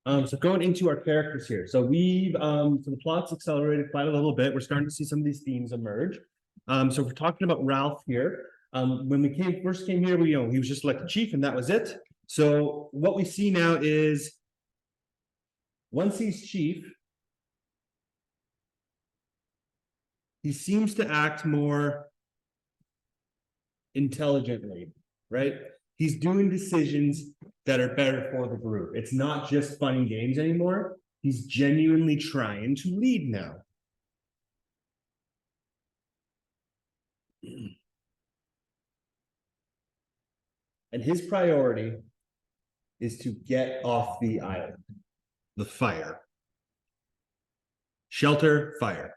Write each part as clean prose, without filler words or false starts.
So going into our characters here. So we've so the plot's accelerated quite a little bit. We're starting to see some of these themes emerge. So if we're talking about Ralph here. When we first came here, he was just elected chief and that was it. So what we see now is once he's chief, he seems to act more intelligently, right? He's doing decisions that are better for the group. It's not just fun and games anymore. He's genuinely trying to lead now. And his priority is to get off the island, the fire. Shelter, fire.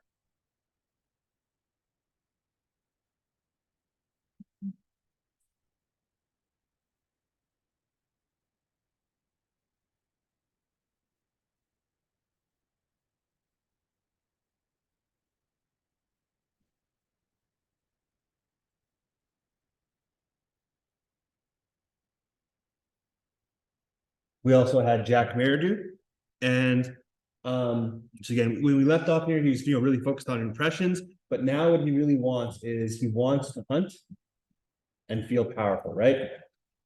We also had Jack Meridew. And so again, when we left off here, he was really focused on impressions, but now what he really wants is he wants to hunt and feel powerful, right?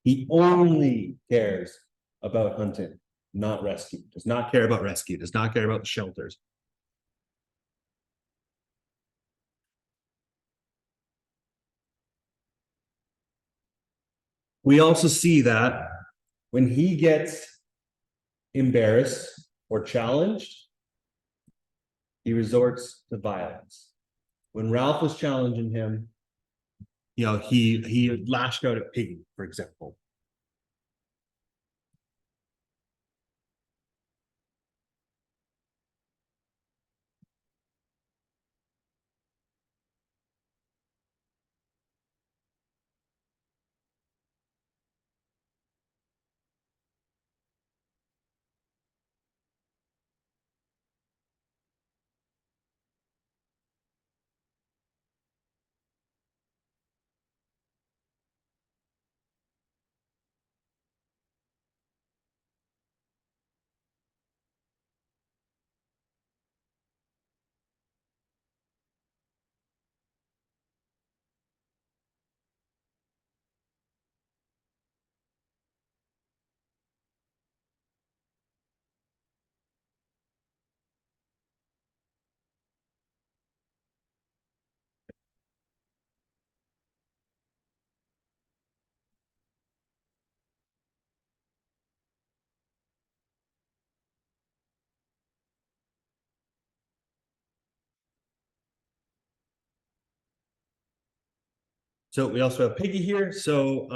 He only cares about hunting, not rescue. Does not care about rescue, does not care about the shelters. We also see that when he gets embarrassed or challenged, he resorts to violence. When Ralph was challenging him, he lashed out at Piggy, for example. So we also have Piggy here. So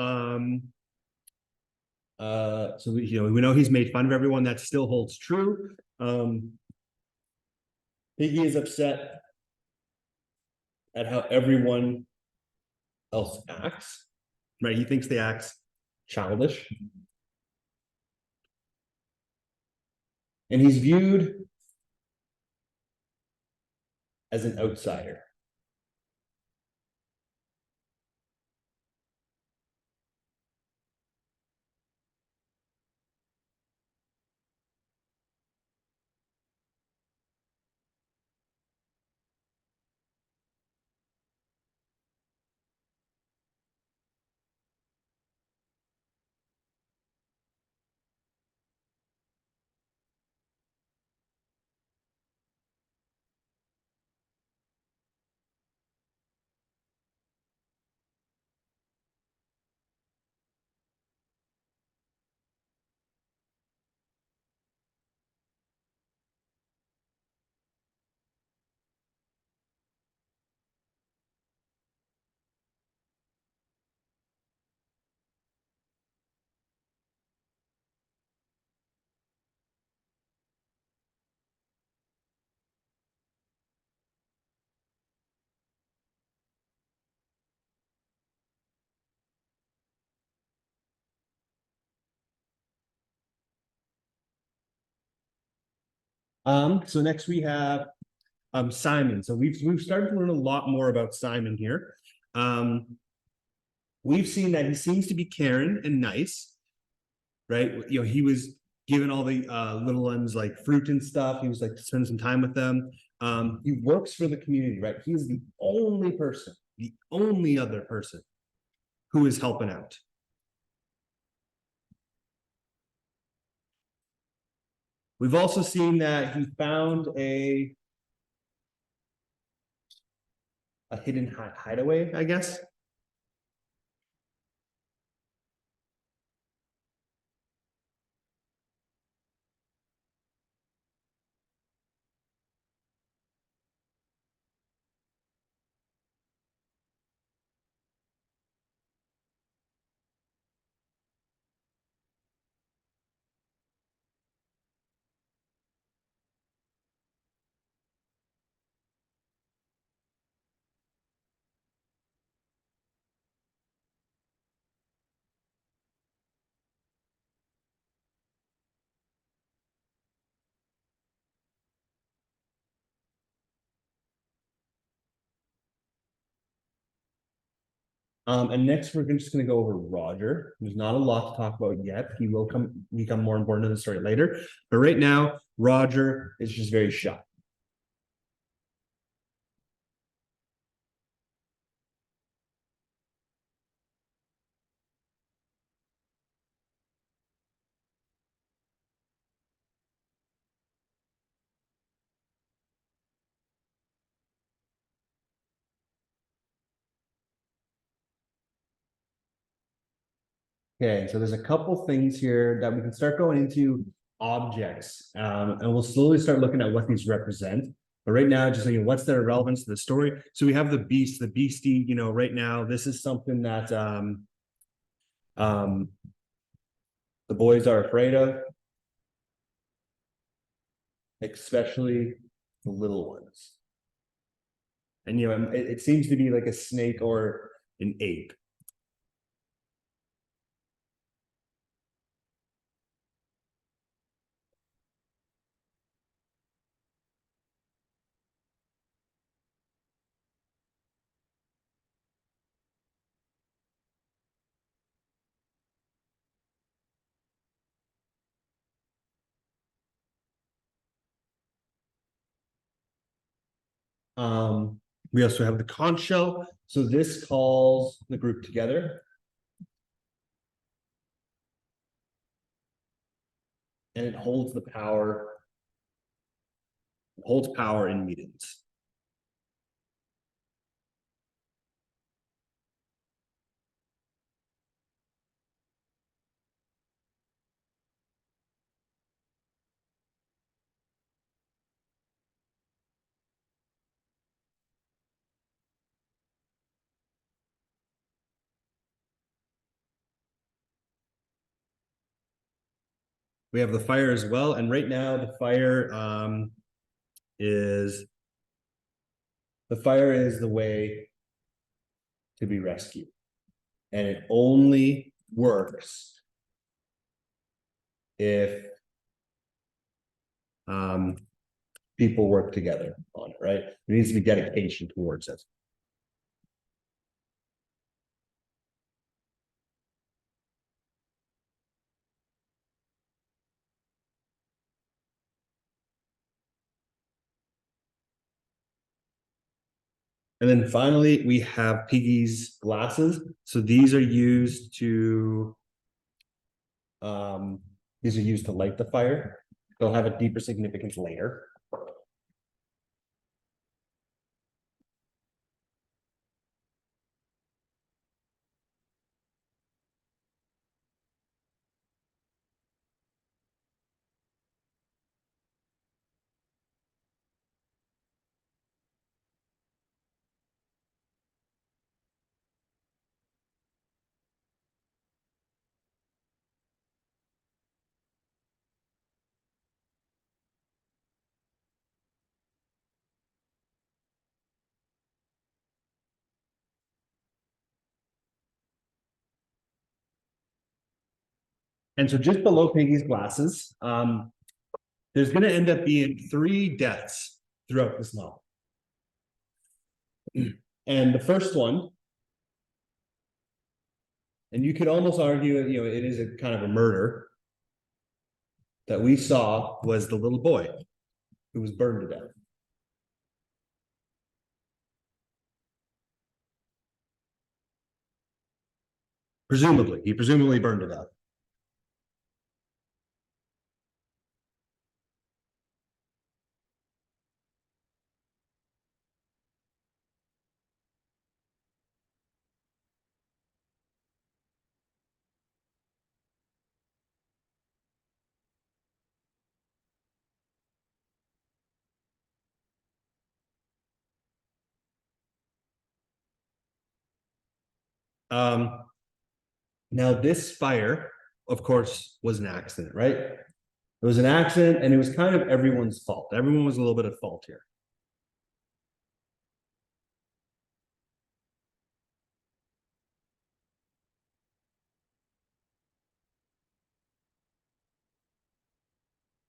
we know he's made fun of everyone. That still holds true. Piggy is upset at how everyone else acts, right? He thinks they act childish. And he's viewed as an outsider. So next we have Simon. So we've started to learn a lot more about Simon here. We've seen that he seems to be caring and nice, right? He was giving all the little ones like fruit and stuff. He was like to spend some time with them. He works for the community, right? He's the only person, the only other person who is helping out. We've also seen that he found a hidden hideaway, I guess. And next we're just going to go over Roger. There's not a lot to talk about yet. He will become more important in the story later. But right now, Roger is just very shy. Okay, so there's a couple things here that we can start going into objects, and we'll slowly start looking at what these represent. But right now, just what's their relevance to the story. So we have the beast, the beastie. Right now, this is something that the boys are afraid of, especially the little ones. And it seems to be like a snake or an ape. We also have the conch shell. So this calls the group together. And it holds power in meetings. We have the fire as well. And right now the fire is the way to be rescued. And it only works if people work together on it, right? There needs to be dedication towards it. And then finally, we have Piggy's glasses. So these are used to light the fire. They'll have a deeper significance later. And so just below Piggy's glasses, there's going to end up being 3 deaths throughout this novel. And the first one, and you could almost argue, it is a kind of a murder, that we saw was the little boy who was burned to death. Presumably, he presumably burned to death. Now this fire, of course, was an accident, right? It was an accident, and it was kind of everyone's fault. Everyone was a little bit at fault here.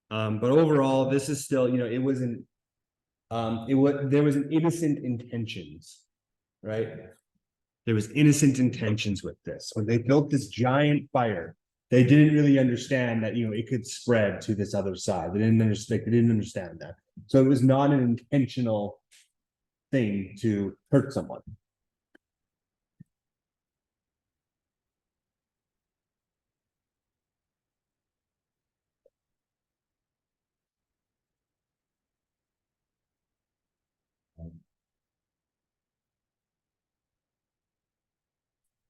But overall, this is still, it wasn't, there was an innocent intentions, right? There was innocent intentions with this. When they built this giant fire, they didn't really understand that, it could spread to this other side. They didn't understand that. So it was not an intentional thing to hurt someone.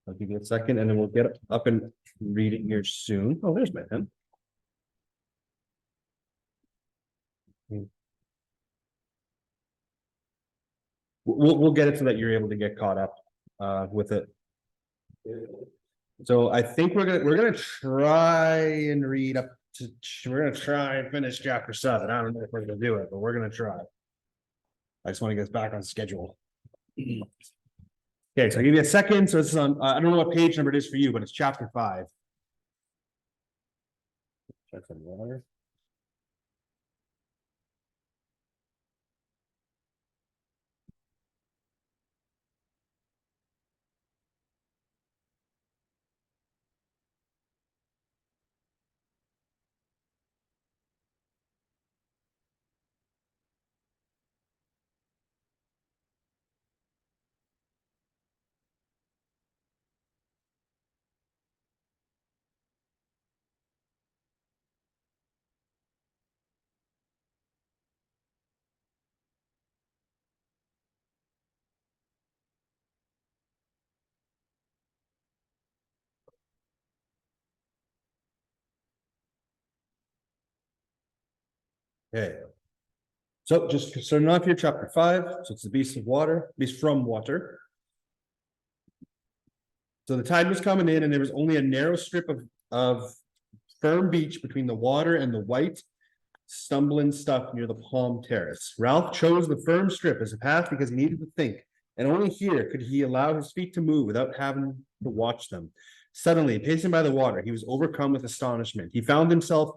I'll give you a second, and then we'll get up and read it here soon. Oh, there's my pen. We'll get it so that you're able to get caught up with it. So I think we're gonna try and read up to, we're gonna try and finish chapter 7. I don't know if we're gonna do it, but we're gonna try. I just want to get us back on schedule. Okay, so I'll give you a second. So this is on, I don't know what page number it is for you, but it's chapter 5. Check some water. Okay. So just starting off here, chapter 5. So it's the beast from water. So the tide was coming in, and there was only a narrow strip of firm beach between the water and the white, stumbling stuff near the palm terrace. Ralph chose the firm strip as a path because he needed to think, and only here could he allow his feet to move without having to watch them. Suddenly, pacing by the water, he was overcome with astonishment. He found himself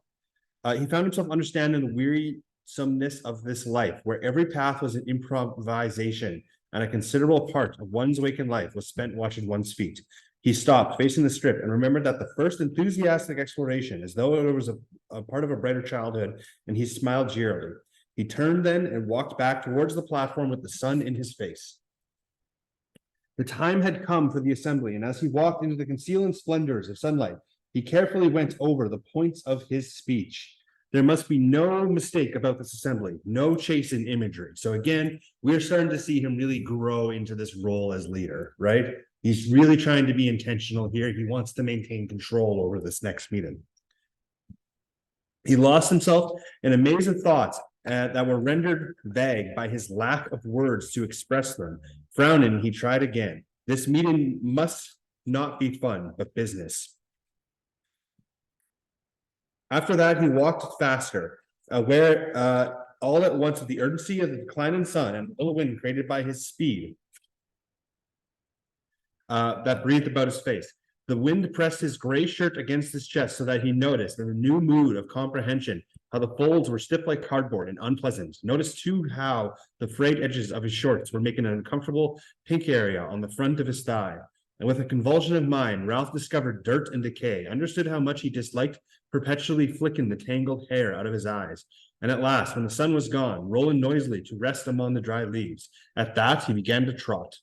understanding the wearisomeness of this life, where every path was an improvisation, and a considerable part of one's waking life was spent watching one's feet. He stopped, facing the strip, and remembered that the first enthusiastic exploration, as though it was a part of a brighter childhood, and he smiled cheerily. He turned then and walked back towards the platform with the sun in his face. The time had come for the assembly, and as he walked into the concealing splendors of sunlight, he carefully went over the points of his speech. There must be no mistake about this assembly, no chasing imagery. So again, we're starting to see him really grow into this role as leader, right? He's really trying to be intentional here. He wants to maintain control over this next meeting. He lost himself in a maze of thoughts that were rendered vague by his lack of words to express them. Frowning, he tried again. This meeting must not be fun, but business. After that, he walked faster, aware all at once of the urgency of the declining sun and the little wind created by his speed that breathed about his face. The wind pressed his gray shirt against his chest so that he noticed in a new mood of comprehension how the folds were stiff like cardboard and unpleasant. Noticed too how the frayed edges of his shorts were making an uncomfortable pink area on the front of his thigh. And with a convulsion of mind, Ralph discovered dirt and decay, understood how much he disliked perpetually flicking the tangled hair out of his eyes. And at last, when the sun was gone, rolling noisily to rest among the dry leaves, at that he began to trot.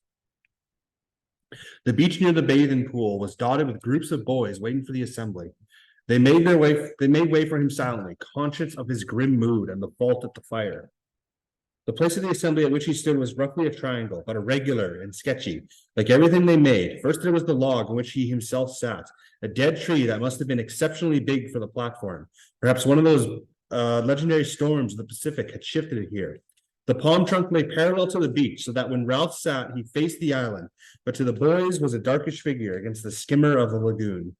The beach near the bathing pool was dotted with groups of boys waiting for the assembly. They made way for him silently, conscious of his grim mood and the fault at the fire. The place of the assembly at which he stood was roughly a triangle, but irregular and sketchy, like everything they made. First there was the log on which he himself sat, a dead tree that must have been exceptionally big for the platform. Perhaps one of those legendary storms of the Pacific had shifted it here. The palm trunk lay parallel to the beach, so that when Ralph sat, he faced the island, but to the boys was a darkish figure against the skimmer of the lagoon.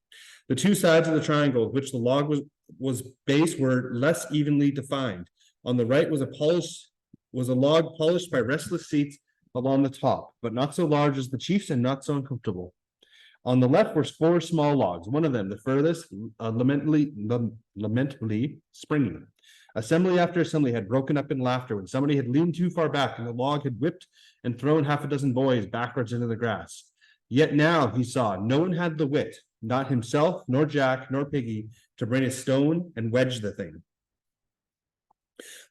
The two sides of the triangle with which the log was based were less evenly defined. On the right was a log polished by restless seats along the top, but not so large as the chief's and not so uncomfortable. On the left were 4 small logs, one of them, the furthest, lamentably springy. Assembly after assembly had broken up in laughter when somebody had leaned too far back and the log had whipped and thrown half a dozen boys backwards into the grass. Yet now he saw no one had the wit, not himself, nor Jack, nor Piggy, to bring a stone and wedge the thing,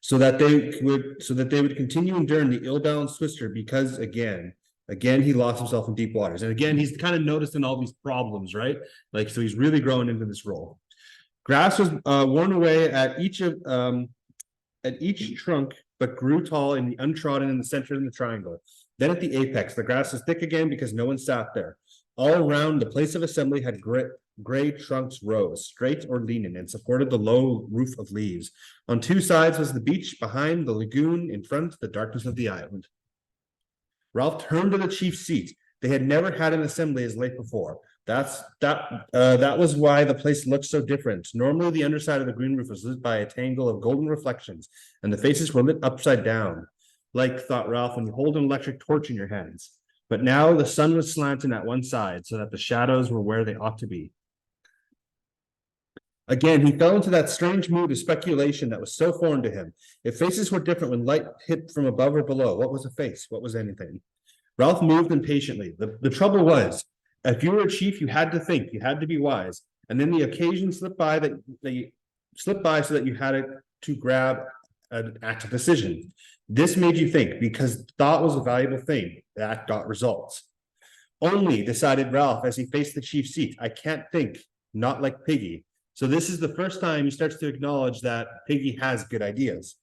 so that they would continue enduring the ill-balanced twister, because again he lost himself in deep waters. And again, he's kind of noticing all these problems, right? Like, so he's really growing into this role. Grass was worn away at each trunk, but grew tall in the untrodden in the center of the triangle. Then at the apex, the grass was thick again because no one sat there. All around, the place of assembly had gray trunks rose, straight or leaning, and supported the low roof of leaves. On 2 sides was the beach, behind the lagoon, in front the darkness of the island. Ralph turned to the chief's seat. They had never had an assembly as late before. That was why the place looked so different. Normally, the underside of the green roof was lit by a tangle of golden reflections, and the faces were lit upside down, like, thought Ralph, when you hold an electric torch in your hands. But now the sun was slanting at one side, so that the shadows were where they ought to be. Again, he fell into that strange mood of speculation that was so foreign to him. If faces were different when light hit from above or below, what was a face? What was anything? Ralph moved impatiently. The trouble was, if you were a chief, you had to think, you had to be wise, and then the occasion slipped by so that you had to grab an active decision. This made you think, because thought was a valuable thing that got results. Only, decided Ralph as he faced the chief's seat, I can't think, not like Piggy. So this is the first time he starts to acknowledge that Piggy has good ideas.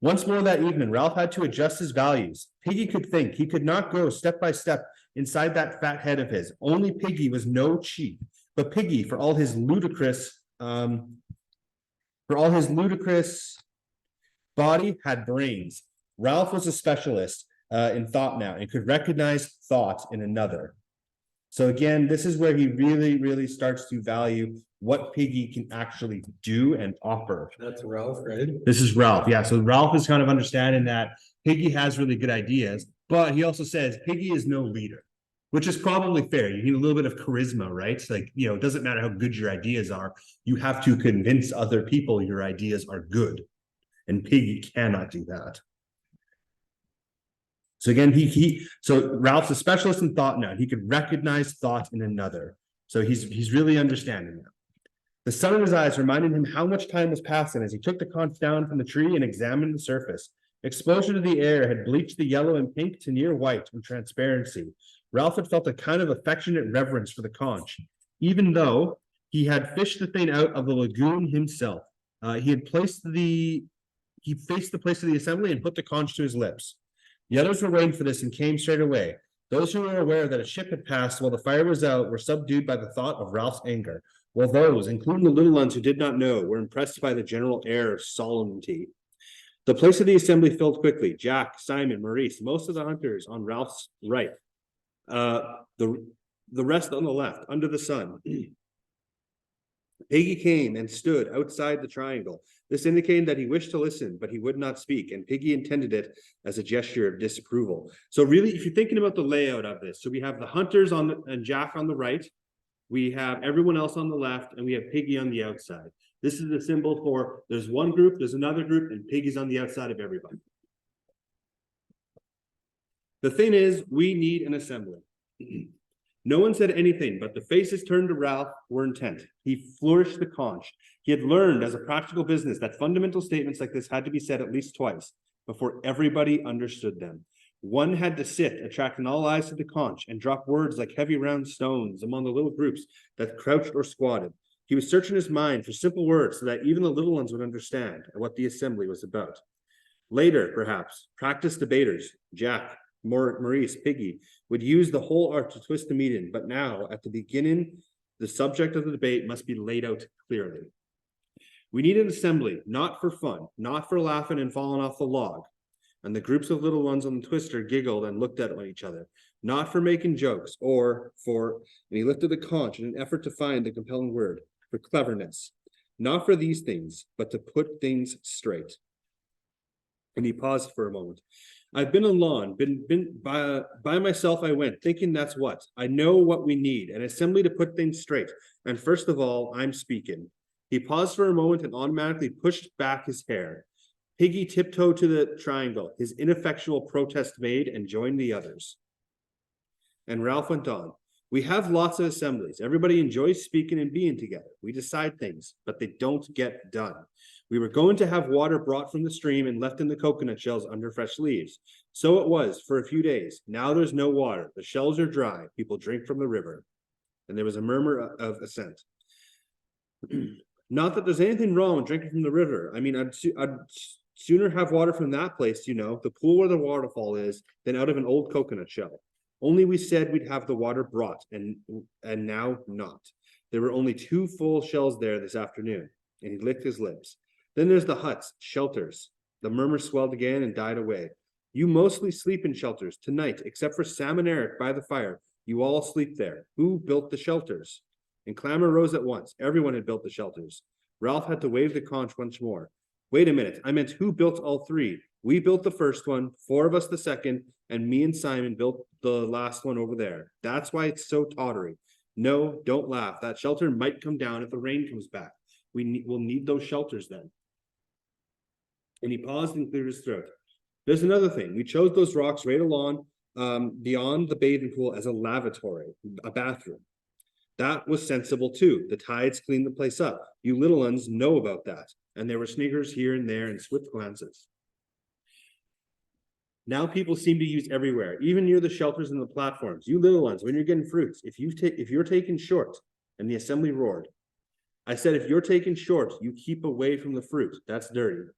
Once more that evening, Ralph had to adjust his values. Piggy could think. He could not go step by step inside that fat head of his. Only Piggy was no chief. But Piggy, for all his ludicrous body, had brains. Ralph was a specialist in thought now and could recognize thought in another. So again, this is where he really starts to value what Piggy can actually do and offer. That's Ralph, right? This is Ralph. Yeah. So Ralph is kind of understanding that Piggy has really good ideas, but he also says Piggy is no leader, which is probably fair. You need a little bit of charisma, right? Like, you know, it doesn't matter how good your ideas are. You have to convince other people your ideas are good. And Piggy cannot do that. So again, so Ralph's a specialist in thought now. He could recognize thought in another. So he's really understanding now. The sun in his eyes reminded him how much time was passing as he took the conch down from the tree and examined the surface. Exposure to the air had bleached the yellow and pink to near white and transparency. Ralph had felt a kind of affectionate reverence for the conch, even though he had fished the thing out of the lagoon himself. He faced the place of the assembly and put the conch to his lips. The others were waiting for this and came straight away. Those who were aware that a ship had passed while the fire was out were subdued by the thought of Ralph's anger, while those, including the little ones who did not know, were impressed by the general air of solemnity. The place of the assembly filled quickly. Jack, Simon, Maurice, most of the hunters on Ralph's right, the rest on the left, under the sun. Piggy came and stood outside the triangle. This indicated that he wished to listen, but he would not speak, and Piggy intended it as a gesture of disapproval. So really, if you're thinking about the layout of this, so we have the hunters and Jack on the right, we have everyone else on the left, and we have Piggy on the outside. This is the symbol for there's one group, there's another group, and Piggy's on the outside of everybody. The thing is, we need an assembly. No one said anything, but the faces turned to Ralph were intent. He flourished the conch. He had learned as a practical business that fundamental statements like this had to be said at least twice before everybody understood them. One had to sit, attracting all eyes to the conch, and drop words like heavy round stones among the little groups that crouched or squatted. He was searching his mind for simple words so that even the little ones would understand what the assembly was about. Later, perhaps, practiced debaters, Jack, Maurice, Piggy, would use the whole art to twist the meeting, but now, at the beginning, the subject of the debate must be laid out clearly. We need an assembly, not for fun, not for laughing and falling off the log. And the groups of little ones on the twister giggled and looked at each other, not for making jokes or for, and he lifted the conch in an effort to find a compelling word, for cleverness, not for these things, but to put things straight. And he paused for a moment. I've been alone, been by myself I went, thinking that's what. I know what we need, an assembly to put things straight. And first of all, I'm speaking. He paused for a moment and automatically pushed back his hair. Piggy tiptoed to the triangle, his ineffectual protest made, and joined the others. And Ralph went on. We have lots of assemblies. Everybody enjoys speaking and being together. We decide things, but they don't get done. We were going to have water brought from the stream and left in the coconut shells under fresh leaves. So it was for a few days. Now there's no water. The shells are dry. People drink from the river. And there was a murmur of assent. Not that there's anything wrong with drinking from the river. I mean, I'd sooner have water from that place, you know, the pool where the waterfall is, than out of an old coconut shell. Only we said we'd have the water brought, and now not. There were only 2 full shells there this afternoon, and he licked his lips. Then there's the huts, shelters. The murmur swelled again and died away. You mostly sleep in shelters tonight, except for Sam and Eric by the fire. You all sleep there. Who built the shelters? And clamor rose at once. Everyone had built the shelters. Ralph had to wave the conch once more. Wait a minute. I meant who built all 3? We built the first one, 4 of us the second, and me and Simon built the last one over there. That's why it's so tottery. No, don't laugh. That shelter might come down if the rain comes back. We'll need those shelters then. And he paused and cleared his throat. There's another thing. We chose those rocks right along beyond the bathing pool as a lavatory, a bathroom. That was sensible too. The tides cleaned the place up. You little ones know about that. And there were sniggers here and there and swift glances. Now people seem to use everywhere, even near the shelters and the platforms. You little ones, when you're getting fruits, if you're taking short, and the assembly roared. I said, if you're taking short, you keep away from the fruit. That's dirty.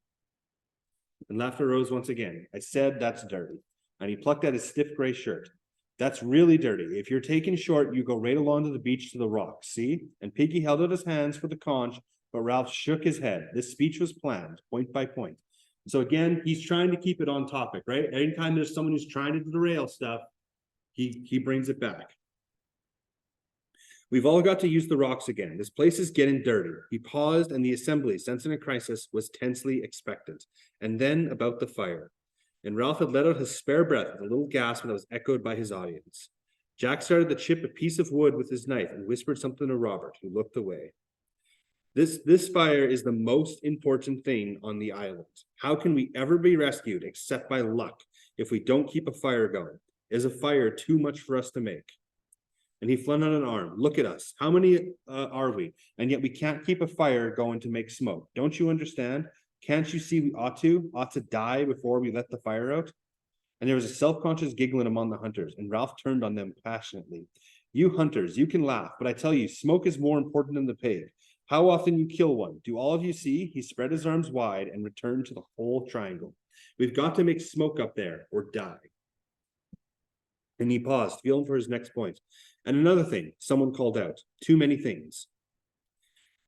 And laughter rose once again. I said, that's dirty. And he plucked at his stiff gray shirt. That's really dirty. If you're taking short, you go right along to the beach to the rocks, see? And Piggy held out his hands for the conch, but Ralph shook his head. This speech was planned, point by point. So again, he's trying to keep it on topic, right? Anytime there's someone who's trying to derail stuff, he brings it back. We've all got to use the rocks again. This place is getting dirty. He paused, and the assembly, sensing a crisis, was tensely expectant. And then about the fire. And Ralph had let out his spare breath with a little gasp that was echoed by his audience. Jack started to chip a piece of wood with his knife and whispered something to Robert, who looked away. This fire is the most important thing on the island. How can we ever be rescued except by luck if we don't keep a fire going? Is a fire too much for us to make? And he flung out an arm. Look at us. How many are we? And yet we can't keep a fire going to make smoke. Don't you understand? Can't you see we ought to die before we let the fire out? And there was a self-conscious giggling among the hunters, and Ralph turned on them passionately. You hunters, you can laugh, but I tell you, smoke is more important than the pig. How often you kill one? Do all of you see? He spread his arms wide and returned to the whole triangle. We've got to make smoke up there or die. And he paused, feeling for his next point. And another thing, someone called out, too many things.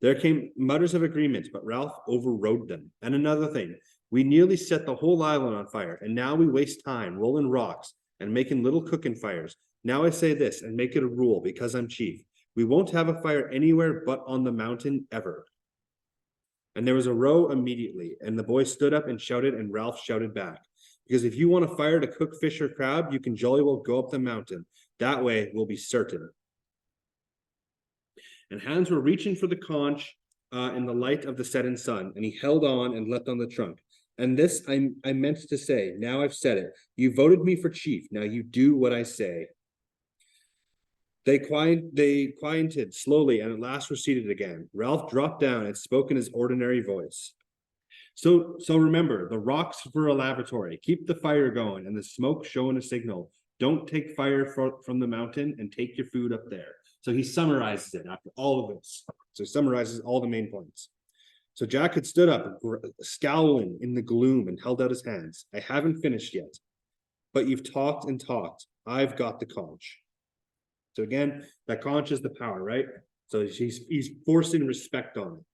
There came mutters of agreement, but Ralph overrode them. And another thing, we nearly set the whole island on fire, and now we waste time rolling rocks and making little cooking fires. Now I say this and make it a rule because I'm chief. We won't have a fire anywhere but on the mountain ever. And there was a row immediately, and the boy stood up and shouted, and Ralph shouted back. Because if you want a fire to cook fish or crab, you can jolly well go up the mountain. That way we'll be certain. And hands were reaching for the conch in the light of the setting sun, and he held on and leapt on the trunk. And this I meant to say, now I've said it. You voted me for chief, now you do what I say. They quieted slowly and at last receded again. Ralph dropped down and spoke in his ordinary voice. So remember, the rock's for a laboratory. Keep the fire going and the smoke showing a signal. Don't take fire from the mountain and take your food up there. So he summarizes it after all of this. So he summarizes all the main points. So Jack had stood up, scowling in the gloom, and held out his hands. I haven't finished yet, but you've talked and talked. I've got the conch. So again, that conch is the power, right? So he's forcing respect on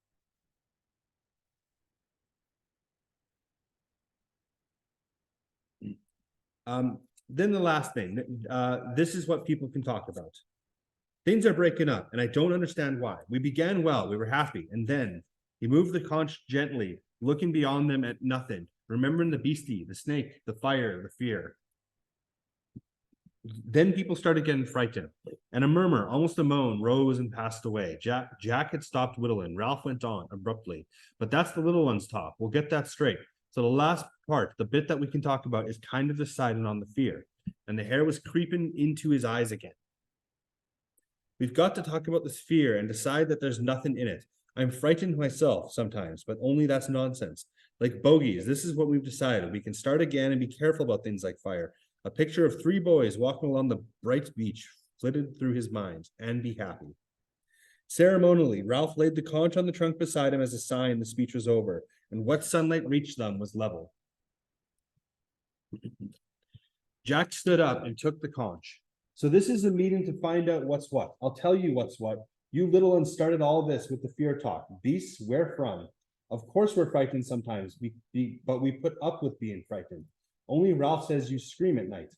it. Then the last thing, this is what people can talk about. Things are breaking up, and I don't understand why. We began well, we were happy, and then he moved the conch gently, looking beyond them at nothing, remembering the beastie, the snake, the fire, the fear. Then people started getting frightened, and a murmur, almost a moan, rose and passed away. Jack had stopped whittling. Ralph went on abruptly. But that's the little one's talk. We'll get that straight. So the last part, the bit that we can talk about, is kind of deciding on the fear. And the hair was creeping into his eyes again. We've got to talk about this fear and decide that there's nothing in it. I'm frightened myself sometimes, but only that's nonsense. Like bogeys, this is what we've decided. We can start again and be careful about things like fire. A picture of 3 boys walking along the bright beach flitted through his mind, and be happy. Ceremonially, Ralph laid the conch on the trunk beside him as a sign the speech was over, and what sunlight reached them was level. Jack stood up and took the conch. So this is a meeting to find out what's what. I'll tell you what's what. You little ones started all this with the fear talk. Beasts, where from? Of course we're frightened sometimes, but we put up with being frightened. Only Ralph says you scream at night.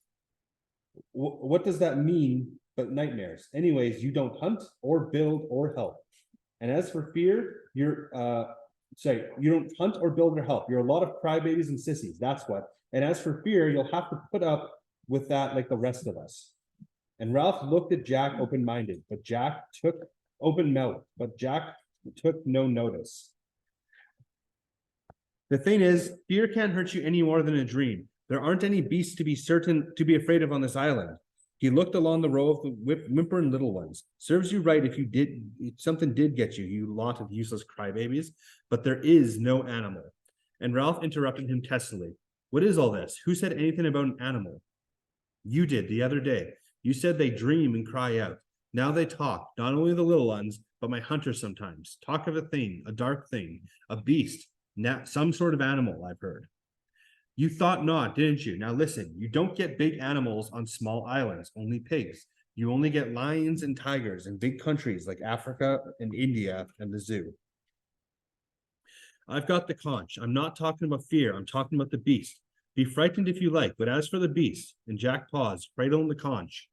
What does that mean but nightmares? Anyways, you don't hunt or build or help. And as for fear, you don't hunt or build or help. You're a lot of crybabies and sissies, that's what. And as for fear, you'll have to put up with that like the rest of us. And Ralph looked at Jack open-minded, but Jack took no notice. The thing is, fear can't hurt you any more than a dream. There aren't any beasts to be afraid of on this island. He looked along the row of the whimpering little ones. Serves you right if something did get you, you lot of useless crybabies, but there is no animal. And Ralph interrupted him testily. What is all this? Who said anything about an animal? You did the other day. You said they dream and cry out. Now they talk, not only the little ones, but my hunters sometimes. Talk of a thing, a dark thing, a beast, some sort of animal, I've heard. You thought not, didn't you? Now listen, you don't get big animals on small islands, only pigs. You only get lions and tigers in big countries like Africa and India and the zoo. I've got the conch. I'm not talking about fear. I'm talking about the beast. Be frightened if you like, but as for the beast, and Jack paused, cradling the conch,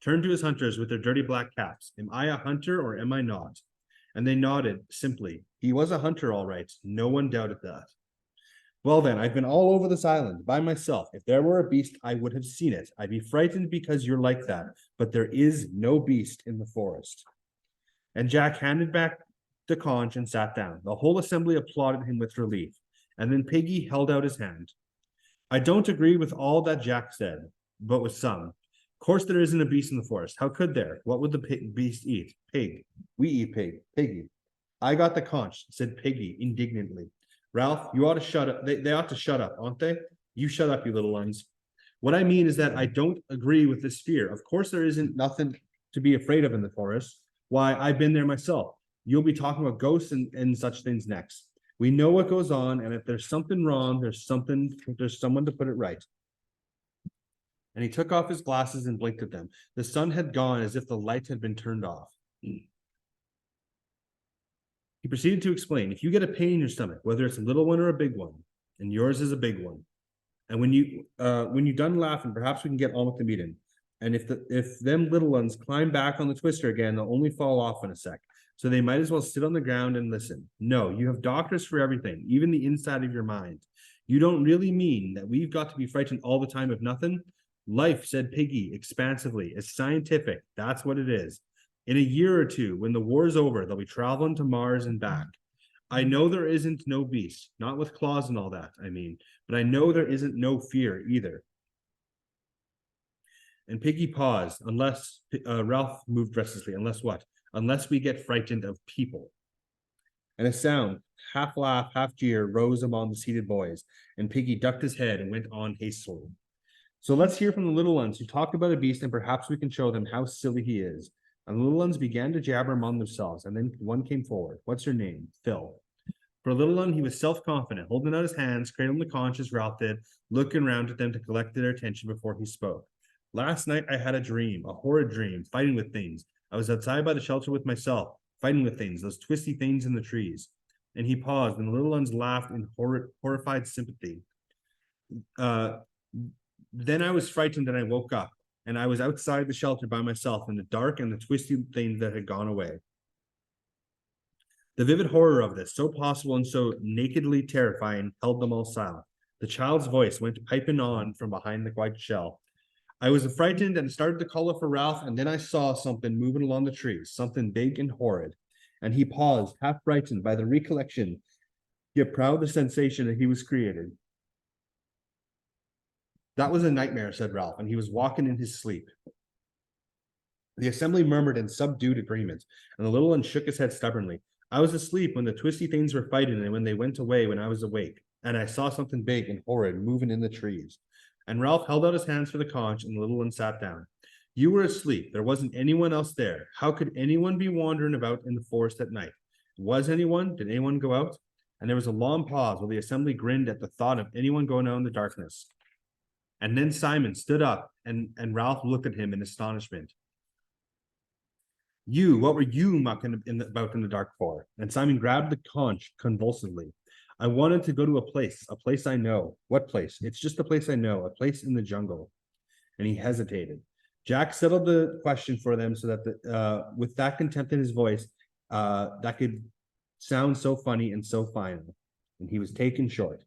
turned to his hunters with their dirty black caps. Am I a hunter or am I not? And they nodded simply. He was a hunter, all right. No one doubted that. Well then, I've been all over this island by myself. If there were a beast, I would have seen it. I'd be frightened because you're like that, but there is no beast in the forest. And Jack handed back the conch and sat down. The whole assembly applauded him with relief. And then Piggy held out his hand. I don't agree with all that Jack said, but with some. Of course there isn't a beast in the forest. How could there? What would the beast eat? Pig. We eat pig. Piggy. I got the conch, said Piggy indignantly. Ralph, you ought to shut up. They ought to shut up, aren't they? You shut up, you little ones. What I mean is that I don't agree with this fear. Of course, there isn't nothing to be afraid of in the forest. Why, I've been there myself. You'll be talking about ghosts and such things next. We know what goes on, and if there's something wrong, there's someone to put it right. And he took off his glasses and blinked at them. The sun had gone as if the light had been turned off. He proceeded to explain, if you get a pain in your stomach, whether it's a little one or a big one, and yours is a big one, and when you're done laughing, perhaps we can get on with the meeting. And if them little ones climb back on the twister again, they'll only fall off in a sec. So they might as well sit on the ground and listen. No, you have doctors for everything, even the inside of your mind. You don't really mean that we've got to be frightened all the time of nothing? Life, said Piggy expansively, is scientific. That's what it is. In a year or two, when the war's over, they'll be traveling to Mars and back. I know there isn't no beast, not with claws and all that, I mean, but I know there isn't no fear either. And Piggy paused, unless Ralph moved restlessly. Unless what? Unless we get frightened of people. And a sound, half laugh, half jeer, rose among the seated boys, and Piggy ducked his head and went on hastily. So let's hear from the little ones who talked about a beast, and perhaps we can show them how silly he is. And the little ones began to jabber among themselves, and then one came forward. What's your name? Phil. For a little one, he was self-confident, holding out his hands, cradling the conch as Ralph did, looking around at them to collect their attention before he spoke. Last night I had a dream, a horrid dream, fighting with things. I was outside by the shelter with myself, fighting with things, those twisty things in the trees. And he paused, and the little ones laughed in horrified sympathy. Then I was frightened and I woke up, and I was outside the shelter by myself in the dark and the twisty things that had gone away. The vivid horror of this, so possible and so nakedly terrifying, held them all silent. The child's voice went piping on from behind the white shell. I was frightened and started to call up for Ralph, and then I saw something moving along the trees, something big and horrid. And he paused, half frightened by the recollection, yet proud of the sensation that he was created. That was a nightmare, said Ralph, and he was walking in his sleep. The assembly murmured in subdued agreement, and the little one shook his head stubbornly. I was asleep when the twisty things were fighting, and when they went away when I was awake, and I saw something big and horrid moving in the trees. And Ralph held out his hands for the conch, and the little one sat down. You were asleep. There wasn't anyone else there. How could anyone be wandering about in the forest at night? Was anyone? Did anyone go out? And there was a long pause while the assembly grinned at the thought of anyone going out in the darkness. And then Simon stood up, and Ralph looked at him in astonishment. What were you mucking about in the dark for? And Simon grabbed the conch convulsively. I wanted to go to a place I know. What place? It's just a place I know, a place in the jungle. And he hesitated. Jack settled the question for them so that with that contempt in his voice, that could sound so funny and so final. And he was taken short.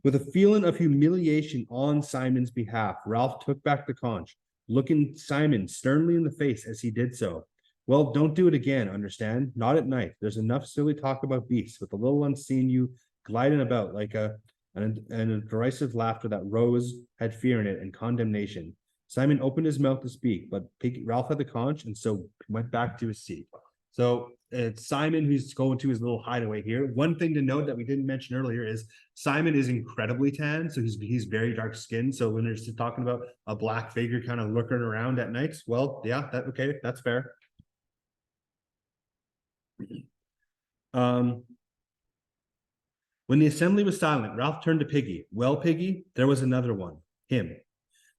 With a feeling of humiliation on Simon's behalf, Ralph took back the conch, looking Simon sternly in the face as he did so. Well, don't do it again, understand? Not at night. There's enough silly talk about beasts, with the little one seeing you gliding about like a derisive laughter that Rose had fear in it and condemnation. Simon opened his mouth to speak, but Ralph had the conch and so went back to his seat. So it's Simon who's going to his little hideaway here. One thing to note that we didn't mention earlier is Simon is incredibly tan, so he's very dark skinned. So when they're just talking about a black figure kind of looking around at nights, well, yeah, that's fair. When the assembly was silent, Ralph turned to Piggy. Well, Piggy, there was another one. Him.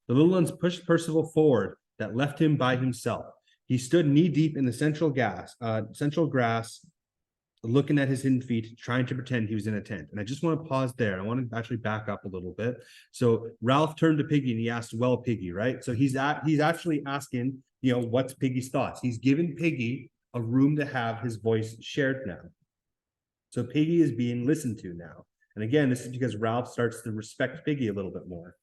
The little ones pushed Percival forward, that left him by himself. He stood knee-deep in the central grass, looking at his hidden feet, trying to pretend he was in a tent. And I just want to pause there. I want to actually back up a little bit. So Ralph turned to Piggy and he asked, well, Piggy, right? So he's actually asking, what's Piggy's thoughts? He's given Piggy a room to have his voice shared now. So Piggy is being listened to now. And again, this is because Ralph starts to respect Piggy a little bit more.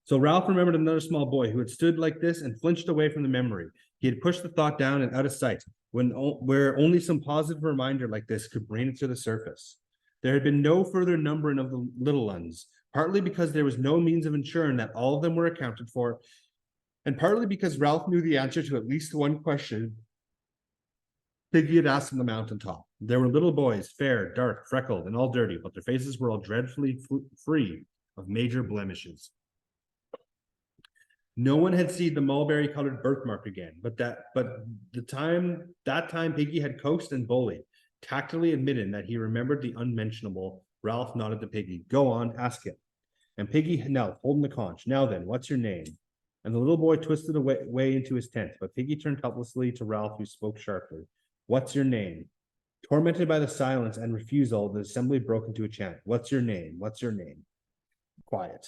So Ralph remembered another small boy who had stood like this and flinched away from the memory. He had pushed the thought down and out of sight, where only some positive reminder like this could bring it to the surface. There had been no further numbering of the little ones, partly because there was no means of ensuring that all of them were accounted for, and partly because Ralph knew the answer to at least one question Piggy had asked on the mountaintop. There were little boys, fair, dark, freckled, and all dirty, but their faces were all dreadfully free of major blemishes. No one had seen the mulberry-colored birthmark again, but that time Piggy had coaxed and bullied, tactily admitting that he remembered the unmentionable. Ralph nodded to Piggy. Go on, ask it. And Piggy knelt, holding the conch. Now then, what's your name? And the little boy twisted away into his tent, but Piggy turned helplessly to Ralph, who spoke sharply. What's your name? Tormented by the silence and refusal, the assembly broke into a chant. What's your name? What's your name? Quiet.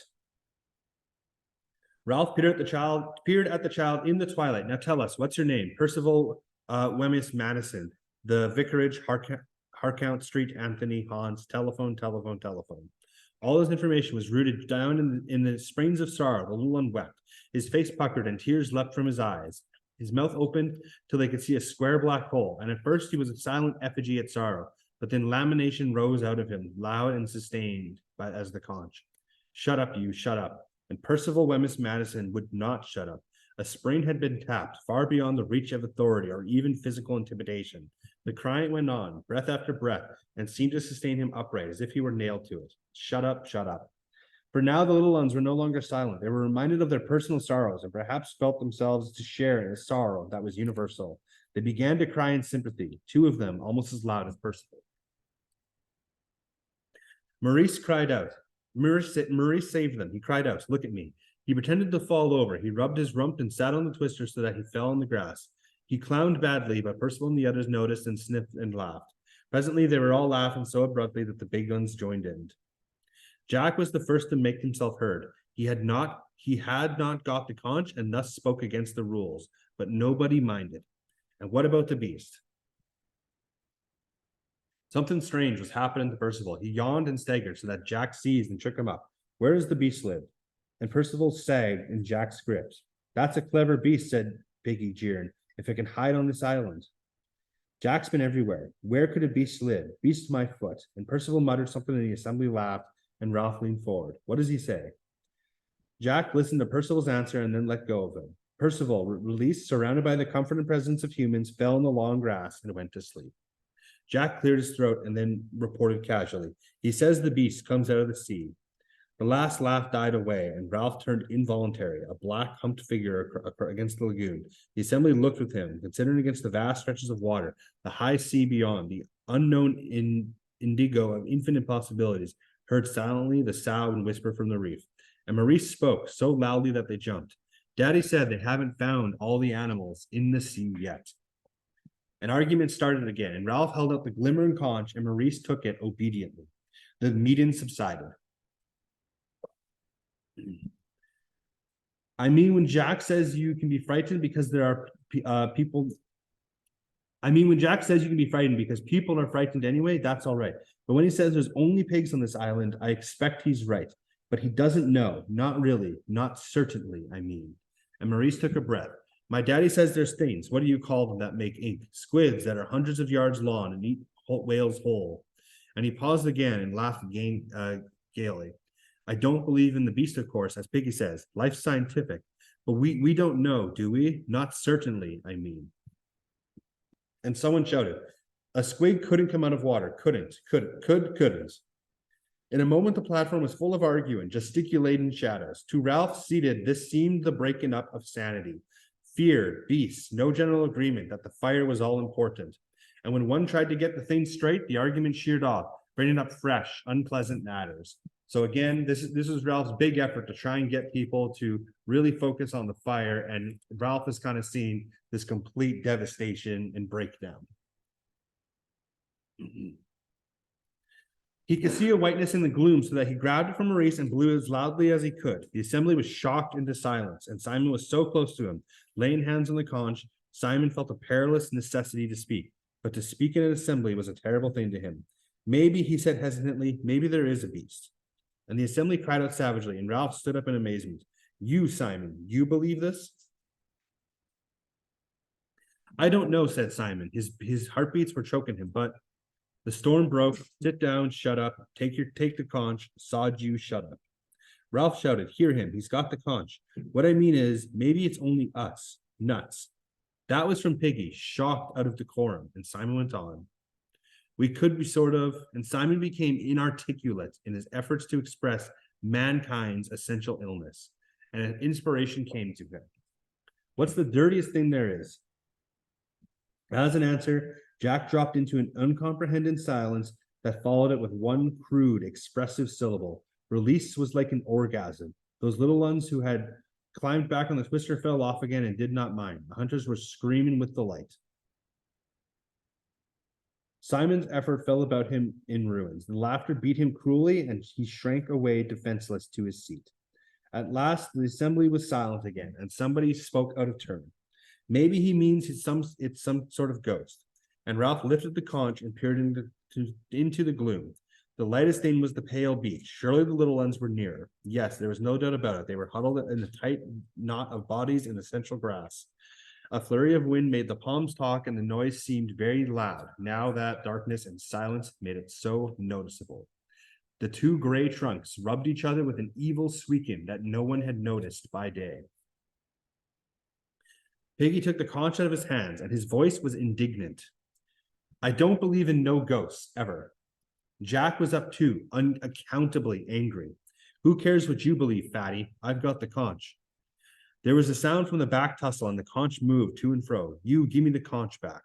Ralph peered at the child in the twilight. Now tell us, what's your name? Percival Wemyss Madison. The vicarage, Harcount Street, Anthony, Hans, telephone. All this information was rooted down in the springs of sorrow. The little one wept. His face puckered and tears leapt from his eyes. His mouth opened till they could see a square black hole, and at first he was a silent effigy at sorrow, but then lamentation rose out of him, loud and sustained as the conch. Shut up, you, shut up. And Percival Wemyss Madison would not shut up. A spring had been tapped far beyond the reach of authority or even physical intimidation. The crying went on, breath after breath, and seemed to sustain him upright as if he were nailed to it. Shut up, shut up. For now the little ones were no longer silent. They were reminded of their personal sorrows and perhaps felt themselves to share in a sorrow that was universal. They began to cry in sympathy, two of them almost as loud as Percival. Maurice cried out. Maurice saved them. He cried out, look at me. He pretended to fall over. He rubbed his rump and sat on the twister so that he fell on the grass. He clowned badly, but Percival and the others noticed and sniffed and laughed. Presently, they were all laughing so abruptly that the big guns joined in. Jack was the first to make himself heard. He had not got the conch and thus spoke against the rules, but nobody minded. And what about the beast? Something strange was happening to Percival. He yawned and staggered so that Jack seized and shook him up. Where does the beast live? And Percival sagged in Jack's grip. That's a clever beast, said Piggy, jeering, if it can hide on this island. Jack's been everywhere. Where could a beast live? Beast my foot. And Percival muttered something and the assembly laughed, and Ralph leaned forward. What does he say? Jack listened to Percival's answer and then let go of him. Percival, released, surrounded by the comfort and presence of humans, fell in the long grass and went to sleep. Jack cleared his throat and then reported casually. He says the beast comes out of the sea. The last laugh died away, and Ralph turned involuntary, a black humped figure against the lagoon. The assembly looked with him, considering against the vast stretches of water, the high sea beyond, the unknown indigo of infinite possibilities, heard silently the sough and whisper from the reef. And Maurice spoke so loudly that they jumped. Daddy said they haven't found all the animals in the sea yet. An argument started again, and Ralph held out the glimmering conch, and Maurice took it obediently. The meeting subsided. I mean, when Jack says you can be frightened because there are people. I mean, when Jack says you can be frightened because people are frightened anyway, that's all right. But when he says there's only pigs on this island, I expect he's right. But he doesn't know. Not really. Not certainly, I mean. And Maurice took a breath. My daddy says there's things. What do you call them that make ink? Squids that are hundreds of yards long and eat whales whole. And he paused again and laughed gaily. I don't believe in the beast, of course, as Piggy says. Life's scientific. But we don't know, do we? Not certainly, I mean. And someone shouted, a squid couldn't come out of water. Couldn't. In a moment, the platform was full of arguing, gesticulating shadows. To Ralph seated, this seemed the breaking up of sanity. Fear, beasts, no general agreement that the fire was all important. And when one tried to get the thing straight, the argument sheared off, bringing up fresh, unpleasant matters. So again, this is Ralph's big effort to try and get people to really focus on the fire, and Ralph is kind of seeing this complete devastation and breakdown. He could see a whiteness in the gloom, so that he grabbed it from Maurice and blew as loudly as he could. The assembly was shocked into silence, and Simon was so close to him. Laying hands on the conch, Simon felt a perilous necessity to speak, but to speak in an assembly was a terrible thing to him. Maybe, he said hesitantly, maybe there is a beast. And the assembly cried out savagely, and Ralph stood up in amazement. You, Simon, you believe this? I don't know, said Simon. His heartbeats were choking him, but the storm broke. Sit down, shut up. Take the conch. Sod you, shut up. Ralph shouted, hear him. He's got the conch. What I mean is, maybe it's only us. Nuts. That was from Piggy, shocked out of decorum, and Simon went on. We could be sort of, and Simon became inarticulate in his efforts to express mankind's essential illness, and an inspiration came to him. What's the dirtiest thing there is? As an answer, Jack dropped into an uncomprehending silence that followed it with one crude, expressive syllable. Release was like an orgasm. Those little ones who had climbed back on the twister fell off again and did not mind. The hunters were screaming with delight. Simon's effort fell about him in ruins. The laughter beat him cruelly, and he shrank away defenseless to his seat. At last, the assembly was silent again, and somebody spoke out of turn. Maybe he means it's some sort of ghost. And Ralph lifted the conch and peered into the gloom. The lightest thing was the pale beach. Surely the little ones were nearer. Yes, there was no doubt about it. They were huddled in a tight knot of bodies in the central grass. A flurry of wind made the palms talk, and the noise seemed very loud, now that darkness and silence made it so noticeable. The two gray trunks rubbed each other with an evil squeaking that no one had noticed by day. Piggy took the conch out of his hands, and his voice was indignant. I don't believe in no ghosts, ever. Jack was up too, unaccountably angry. Who cares what you believe, fatty? I've got the conch. There was a sound from the back tussle, and the conch moved to and fro. You, give me the conch back.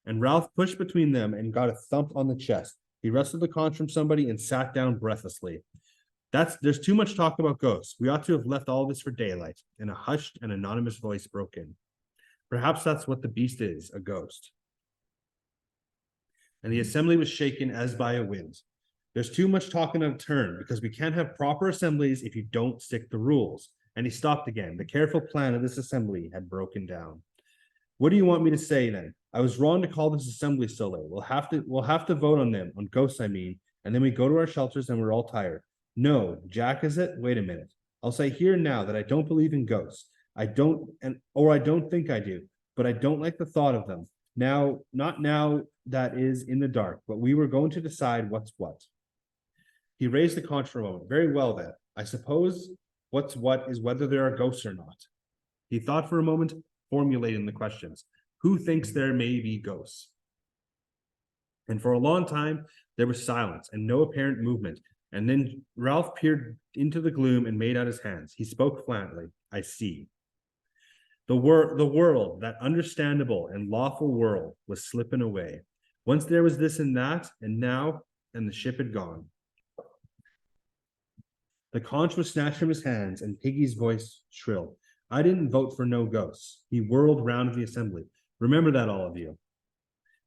And Ralph pushed between them and got a thump on the chest. He wrestled the conch from somebody and sat down breathlessly. There's too much talk about ghosts. We ought to have left all this for daylight. And a hushed and anonymous voice broke in. Perhaps that's what the beast is, a ghost. And the assembly was shaken as by a wind. There's too much talking out of turn because we can't have proper assemblies if you don't stick the rules. And he stopped again. The careful plan of this assembly had broken down. What do you want me to say then? I was wrong to call this assembly so late. We'll have to vote on them, on ghosts, I mean, and then we go to our shelters and we're all tired. No, Jack, is it? Wait a minute. I'll say here now that I don't believe in ghosts. I don't think I do, but I don't like the thought of them. Now, not now that is in the dark, but we were going to decide what's what. He raised the conch for a moment. Very well then. I suppose what's what is whether there are ghosts or not. He thought for a moment, formulating the questions. Who thinks there may be ghosts? And for a long time, there was silence and no apparent movement. And then Ralph peered into the gloom and made out his hands. He spoke flatly. I see. The world, that understandable and lawful world, was slipping away. Once there was this and that, and the ship had gone. The conch was snatched from his hands, and Piggy's voice shrilled. I didn't vote for no ghosts. He whirled round the assembly. Remember that, all of you.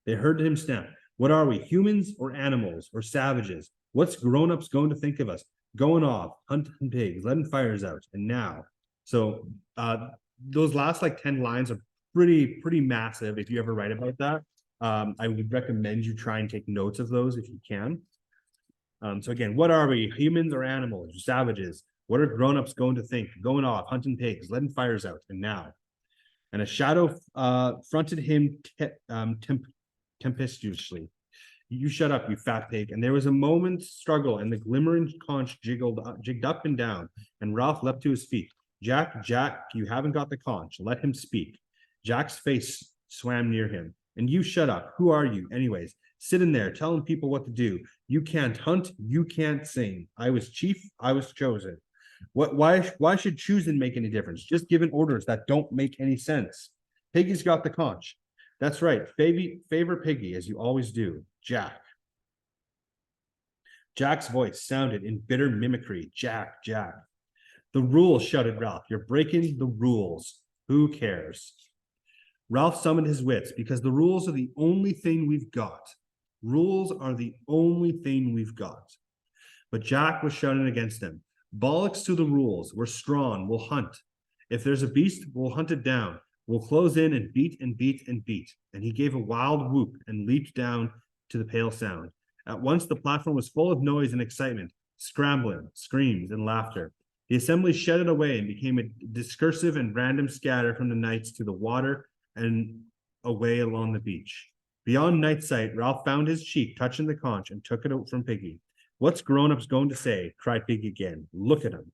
They heard him snap. What are we, humans or animals or savages? What's grown-ups going to think of us? Going off, hunting pigs, letting fires out, and now. So those last 10 lines are pretty massive if you ever write about that. I would recommend you try and take notes of those if you can. So again, what are we, humans or animals or savages? What are grown-ups going to think? Going off, hunting pigs, letting fires out, and now. And a shadow fronted him tempestuously. You shut up, you fat pig. And there was a moment's struggle, and the glimmering conch jigged up and down, and Ralph leapt to his feet. Jack, you haven't got the conch. Let him speak. Jack's face swam near him. And you shut up. Who are you, anyways? Sitting there, telling people what to do. You can't hunt, you can't sing. I was chief, I was chosen. Why should choosing make any difference? Just giving orders that don't make any sense. Piggy's got the conch. That's right. Favor Piggy, as you always do. Jack. Jack's voice sounded in bitter mimicry. Jack. The rules, shouted Ralph. You're breaking the rules. Who cares? Ralph summoned his wits because the rules are the only thing we've got. Rules are the only thing we've got. But Jack was shouting against them. Bollocks to the rules. We're strong. We'll hunt. If there's a beast, we'll hunt it down. We'll close in and beat and beat and beat. And he gave a wild whoop and leaped down to the pale sound. At once the platform was full of noise and excitement, scrambling, screams, and laughter. The assembly shedded away and became a discursive and random scatter from the knights to the water and away along the beach. Beyond night sight, Ralph found his cheek touching the conch and took it out from Piggy. What's grown-ups going to say? Cried Piggy again. Look at him.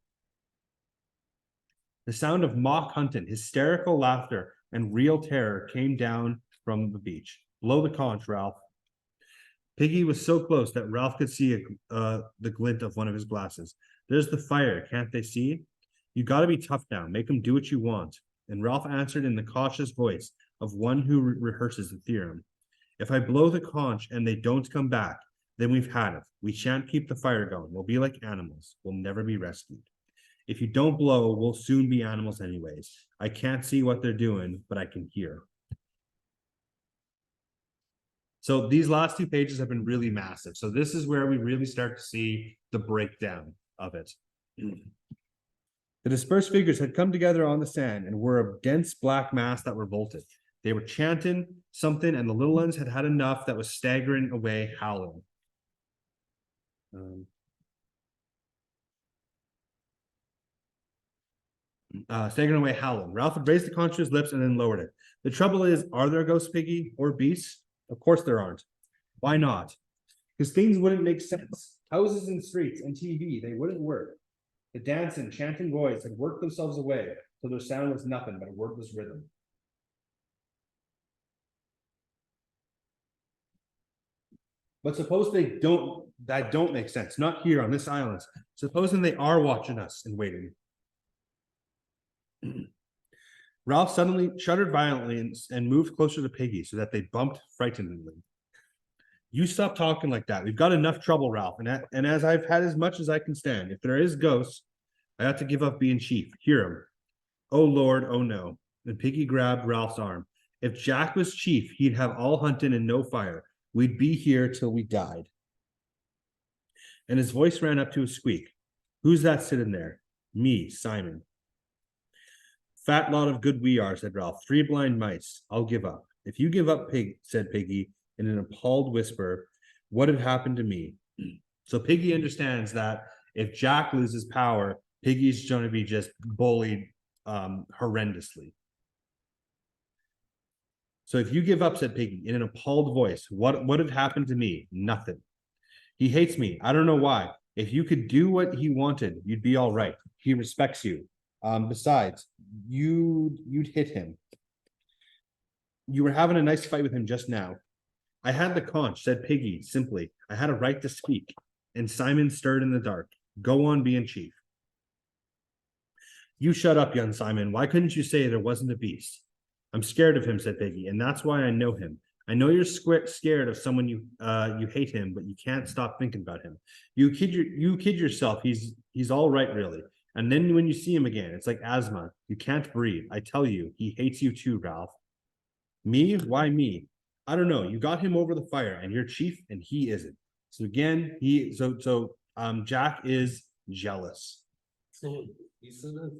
The sound of mock hunting, hysterical laughter, and real terror came down from the beach. Blow the conch, Ralph. Piggy was so close that Ralph could see the glint of one of his glasses. There's the fire, can't they see? You gotta be tough now, make them do what you want. And Ralph answered in the cautious voice of one who rehearses the theorem. If I blow the conch and they don't come back, then we've had it. We shan't keep the fire going. We'll be like animals. We'll never be rescued. If you don't blow, we'll soon be animals anyways. I can't see what they're doing, but I can hear. So these last two pages have been really massive. So this is where we really start to see the breakdown of it. The dispersed figures had come together on the sand and were a dense black mass that revolted. They were chanting something, and the little ones had had enough that was staggering away, howling. Staggering away, howling. Ralph had raised the conch to his lips and then lowered it. The trouble is, are there ghosts, Piggy, or beasts? Of course there aren't. Why not? Because things wouldn't make sense. Houses and streets and TV, they wouldn't work. The dancing, chanting boys had worked themselves away till their sound was nothing but a wordless rhythm. But suppose that don't make sense, not here on this island. Supposing they are watching us and waiting. Ralph suddenly shuddered violently and moved closer to Piggy so that they bumped frighteningly. You stop talking like that. We've got enough trouble, Ralph. And as I've had as much as I can stand, if there is ghosts, I have to give up being chief. Hear him. Oh Lord, oh no. And Piggy grabbed Ralph's arm. If Jack was chief, he'd have all hunting and no fire. We'd be here till we died. And his voice ran up to a squeak. Who's that sitting there? Me, Simon. Fat lot of good we are, said Ralph. 3 blind mice. I'll give up. If you give up, said Piggy in an appalled whisper, what had happened to me? So Piggy understands that if Jack loses power, Piggy's going to be just bullied horrendously. So if you give up, said Piggy in an appalled voice, what had happened to me? Nothing. He hates me. I don't know why. If you could do what he wanted, you'd be all right. He respects you. Besides, you'd hit him. You were having a nice fight with him just now. I had the conch, said Piggy simply. I had a right to speak. And Simon stirred in the dark. Go on being chief. You shut up, young Simon. Why couldn't you say there wasn't a beast? I'm scared of him, said Piggy, and that's why I know him. I know you're scared of someone you hate him, but you can't stop thinking about him. You kid yourself. He's all right, really. And then when you see him again, it's like asthma. You can't breathe. I tell you, he hates you too, Ralph. Me? Why me? I don't know. You got him over the fire, and you're chief, and he isn't. So again, Jack is jealous. So he sort of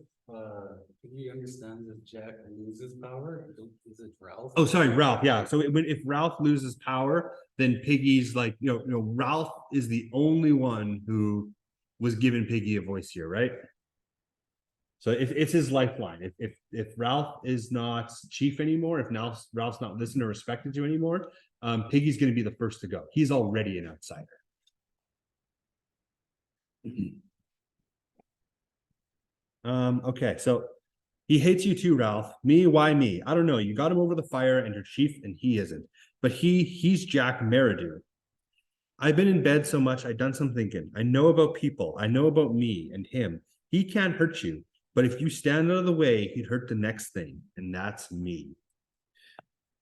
he understands if Jack loses power, is it Ralph? Oh, sorry, Ralph. Yeah. So if Ralph loses power, then Piggy's like, Ralph is the only one who was giving Piggy a voice here, right? So it's his lifeline. If Ralph is not chief anymore, if now Ralph's not listened or respected you anymore, Piggy's going to be the first to go. He's already an outsider. Okay, so he hates you too, Ralph. Me, why me? I don't know. You got him over the fire and you're chief and he isn't. But he's Jack Merridew. I've been in bed so much, I've done some thinking. I know about people. I know about me and him. He can't hurt you. But if you stand out of the way, he'd hurt the next thing, and that's me.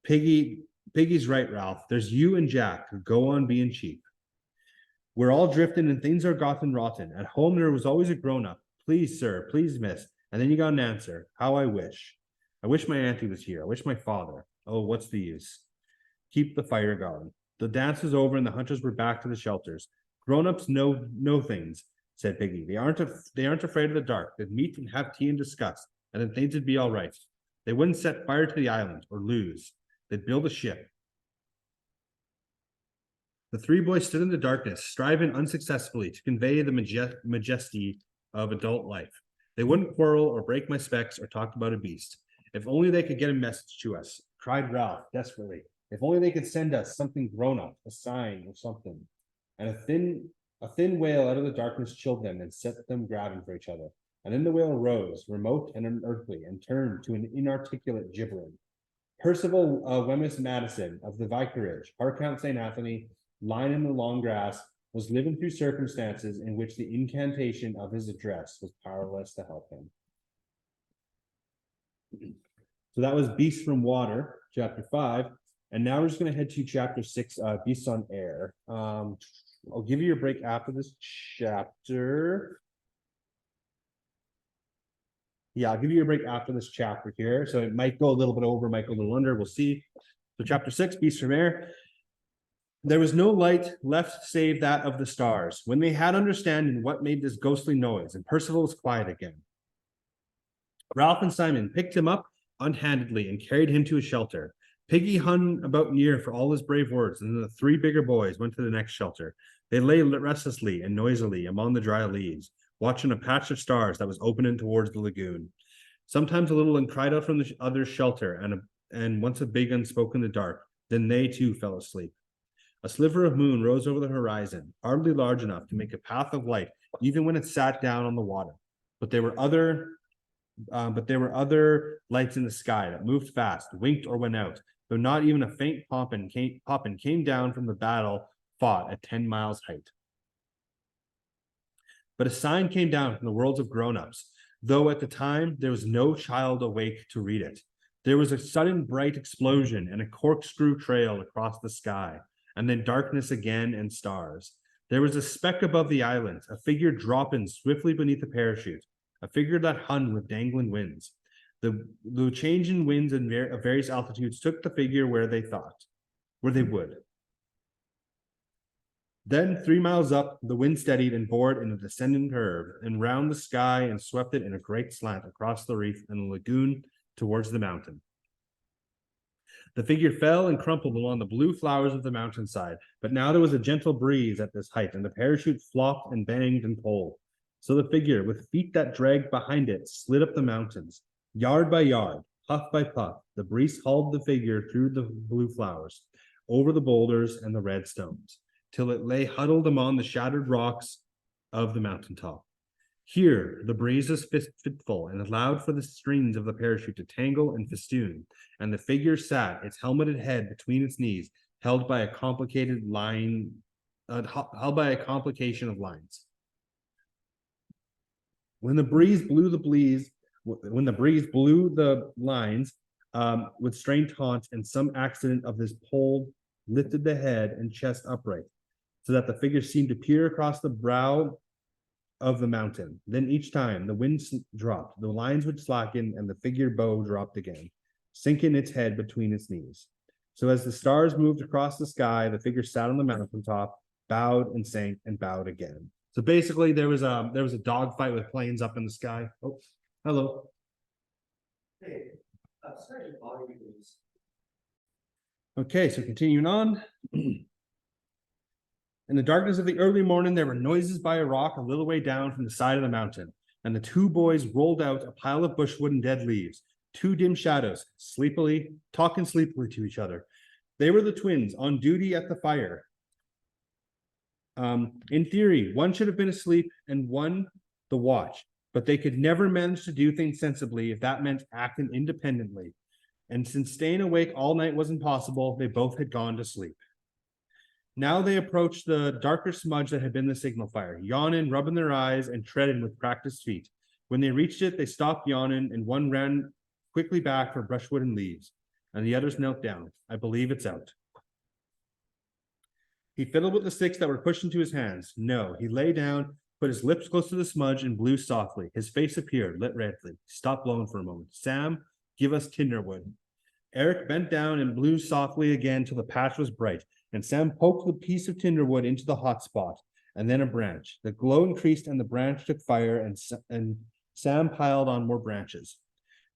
Piggy's right, Ralph. There's you and Jack who go on being chief. We're all drifting and things are gotten rotten. At home, there was always a grown-up. Please, sir, please, miss. And then you got an answer. How I wish. I wish my auntie was here. I wish my father. Oh, what's the use? Keep the fire going. The dance was over and the hunters were back to the shelters. Grown-ups know things, said Piggy. They aren't afraid of the dark. They'd meet and have tea and discuss, and then things would be all right. They wouldn't set fire to the island or lose. They'd build a ship. The 3 boys stood in the darkness, striving unsuccessfully to convey the majesty of adult life. They wouldn't quarrel or break my specs or talk about a beast. If only they could get a message to us, cried Ralph desperately. If only they could send us something grown up, a sign or something. And a thin wail out of the darkness chilled them and set them grabbing for each other. And then the wail rose, remote and unearthly, and turned to an inarticulate gibbering. Percival Wemyss Madison of the Vicarage, Harcount St. Anthony, lying in the long grass, was living through circumstances in which the incantation of his address was powerless to help him. So that was Beasts from Water, chapter 5. And now we're just going to head to chapter 6, Beasts on Air. I'll give you a break after this chapter. Yeah, I'll give you a break after this chapter here. So it might go a little bit over, might go a little under. We'll see. So chapter 6, Beasts from Air. There was no light left save that of the stars. When they had understanding what made this ghostly noise, and Percival was quiet again. Ralph and Simon picked him up unhandedly and carried him to a shelter. Piggy hung about near for all his brave words, and then the 3 bigger boys went to the next shelter. They lay restlessly and noisily among the dry leaves, watching a patch of stars that was opening towards the lagoon. Sometimes a little one cried out from the other shelter, and once a big one spoke in the dark. Then they too fell asleep. A sliver of moon rose over the horizon, hardly large enough to make a path of light, even when it sat down on the water. But there were other lights in the sky that moved fast, winked or went out, though not even a faint poppin came down from the battle fought at 10 miles height. But a sign came down from the worlds of grown-ups, though at the time there was no child awake to read it. There was a sudden bright explosion and a corkscrew trail across the sky, and then darkness again and stars. There was a speck above the island, a figure dropping swiftly beneath the parachute, a figure that hung with dangling wings. The change in winds of various altitudes took the figure where they would. Then 3 miles up, the wind steadied and bore it in a descending curve, and round the sky and swept it in a great slant across the reef and the lagoon towards the mountain. The figure fell and crumpled along the blue flowers of the mountainside, but now there was a gentle breeze at this height, and the parachute flopped and banged and pulled. So the figure, with feet that dragged behind it, slid up the mountains. Yard by yard, puff by puff, the breeze hauled the figure through the blue flowers, over the boulders and the red stones, till it lay huddled among the shattered rocks of the mountaintop. Here, the breeze was fitful and allowed for the strings of the parachute to tangle and festoon, and the figure sat, its helmeted head between its knees, held by a complication of lines. When the breeze blew the lines with strained taunts, and some accident of this pole lifted the head and chest upright, so that the figure seemed to peer across the brow of the mountain. Then each time the wind dropped, the lines would slacken, and the figure bow dropped again, sinking its head between its knees. So as the stars moved across the sky, the figure sat on the mountaintop, bowed and sank and bowed again. So basically, there was a dogfight with planes up in the sky. Oh, hello. Hey, sorry to bother you, please. Okay, so continuing on. In the darkness of the early morning, there were noises by a rock a little way down from the side of the mountain, and the two boys rolled out a pile of bushwood and dead leaves, two dim shadows, talking sleepily to each other. They were the twins on duty at the fire. In theory, one should have been asleep and one the watch, but they could never manage to do things sensibly if that meant acting independently. And since staying awake all night was impossible, they both had gone to sleep. Now they approached the darker smudge that had been the signal fire, yawning, rubbing their eyes, and treading with practiced feet. When they reached it, they stopped yawning, and one ran quickly back for brushwood and leaves, and the others knelt down. I believe it's out. He fiddled with the sticks that were pushed into his hands. No, he lay down, put his lips close to the smudge, and blew softly. His face appeared, lit redly. He stopped blowing for a moment. Sam, give us tinderwood. Eric bent down and blew softly again till the patch was bright, and Sam poked the piece of tinderwood into the hot spot, and then a branch. The glow increased, and the branch took fire, and Sam piled on more branches.